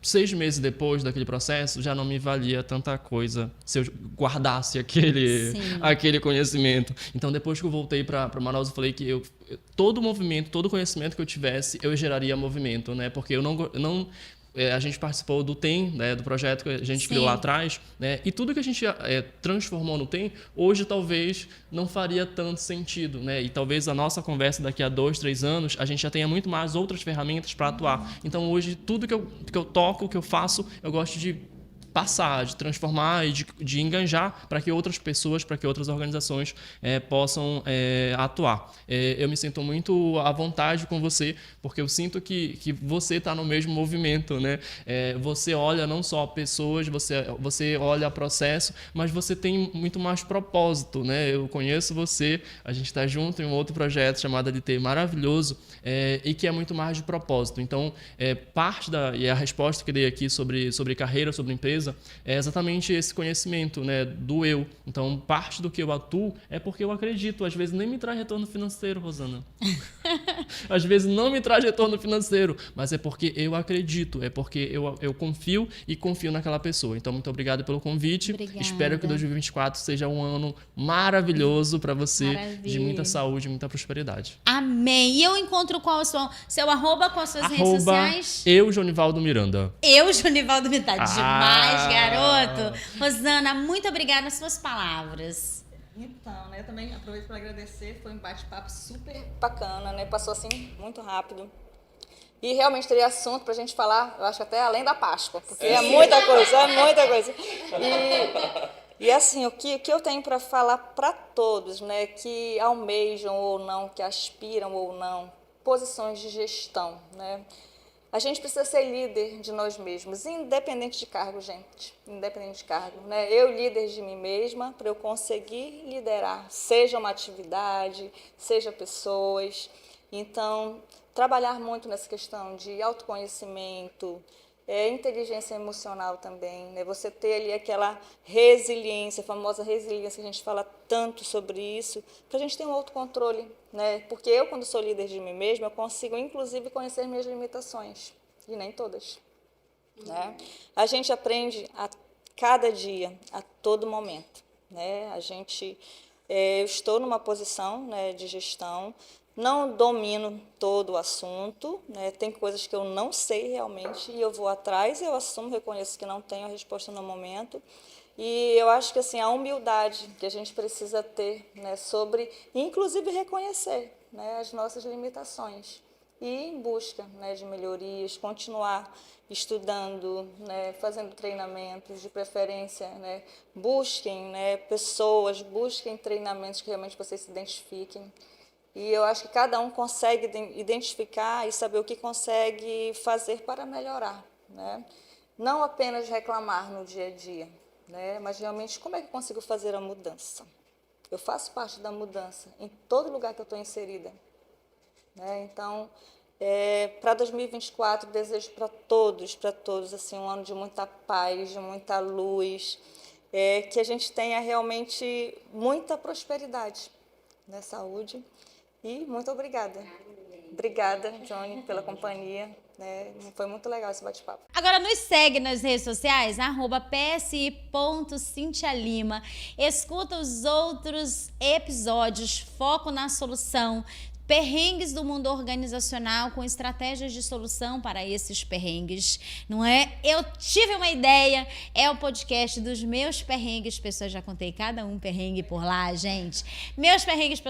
6 meses depois daquele processo, já não me valia tanta coisa se eu guardasse aquele conhecimento. Então, depois que eu voltei para Manaus, eu falei que todo movimento, todo conhecimento que eu tivesse, eu geraria movimento, né? Porque a gente participou do TEM, né, do projeto que a gente criou lá atrás, né, e tudo que a gente transformou no TEM, hoje talvez não faria tanto sentido, né, e talvez a nossa conversa daqui a 2, 3 anos, a gente já tenha muito mais outras ferramentas para atuar. Então hoje tudo que eu toco, que eu faço, eu gosto de passar, de transformar e de enganjar para que outras pessoas, para que outras organizações possam atuar. Eu me sinto muito à vontade com você, porque eu sinto que você está no mesmo movimento, né? Você olha não só pessoas, você olha processo, mas você tem muito mais propósito, né? Eu conheço você, a gente está junto em um outro projeto chamado LT maravilhoso, e que é muito mais de propósito. Então, e a resposta que eu dei aqui sobre carreira, sobre empresa, é exatamente esse conhecimento, né, do eu. Então, parte do que eu atuo é porque eu acredito. Às vezes nem me traz retorno financeiro, Rosana. Às vezes não me traz retorno financeiro, mas é porque eu acredito, é porque eu confio e confio naquela pessoa. Então, muito obrigado pelo convite. Obrigada. Espero que 2024 seja um ano maravilhoso para você, Maravilha. de muita saúde, muita prosperidade. Amém. E eu encontro qual o seu arroba com as suas redes sociais? Eu, Jonivaldo Miranda. Eu, Jonivaldo Miranda. Tá demais, garoto. Rosana, muito obrigada nas suas palavras. Então, né, eu também aproveito para agradecer, foi um bate-papo super bacana, né, passou assim muito rápido. E realmente teria assunto para a gente falar, eu acho até além da Páscoa, porque é muita coisa. E assim, o que eu tenho para falar para todos, né, que almejam ou não, que aspiram ou não, posições de gestão, né, a gente precisa ser líder de nós mesmos, independente de cargo, gente. Independente de cargo, né? Eu, líder de mim mesma, para eu conseguir liderar, seja uma atividade, seja pessoas. Então, trabalhar muito nessa questão de autoconhecimento, inteligência emocional também, né? Você ter ali aquela resiliência, a famosa resiliência, que a gente fala tanto sobre isso, para a gente ter um autocontrole, né? Porque eu, quando sou líder de mim mesma, eu consigo, inclusive, conhecer minhas limitações, e nem todas. Né? A gente aprende a cada dia, a todo momento. Né? Eu estou numa posição, né, de gestão, não domino todo o assunto, né? Tem coisas que eu não sei realmente e eu vou atrás, eu assumo, reconheço que não tenho a resposta no momento. E eu acho que assim, a humildade que a gente precisa ter, né, sobre, inclusive, reconhecer, né, as nossas limitações e ir em busca, né, de melhorias, continuar estudando, né, fazendo treinamentos, de preferência, né, busquem, né, pessoas, busquem treinamentos que realmente vocês se identifiquem. E eu acho que cada um consegue identificar e saber o que consegue fazer para melhorar, né? Não apenas reclamar no dia a dia, né? Mas realmente como é que eu consigo fazer a mudança? Eu faço parte da mudança em todo lugar que eu estou inserida. Né? Então, para 2024, desejo para todos assim, um ano de muita paz, de muita luz, que a gente tenha realmente muita prosperidade, né? Saúde. E muito obrigada. Obrigada, Johnny, pela companhia. Né? Foi muito legal esse bate-papo. Agora nos segue nas redes sociais, @psi.cinthialima. Escuta os outros episódios, foco na solução. Perrengues do mundo organizacional com estratégias de solução para esses perrengues, não é? Eu tive uma ideia, é o podcast dos meus perrengues pessoais, já contei cada um perrengue por lá, gente. Meus perrengues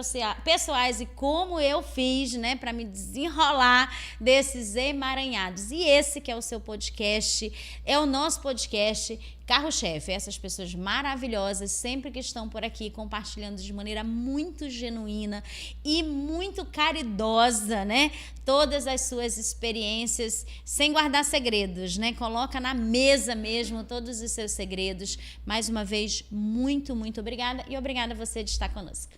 pessoais e como eu fiz, né, para me desenrolar desses emaranhados. E esse que é o seu podcast, é o nosso podcast carro-chefe, essas pessoas maravilhosas, sempre que estão por aqui compartilhando de maneira muito genuína e muito caridosa, né? Todas as suas experiências, sem guardar segredos, né? Coloca na mesa mesmo todos os seus segredos. Mais uma vez, muito, muito obrigada e obrigada a você de estar conosco.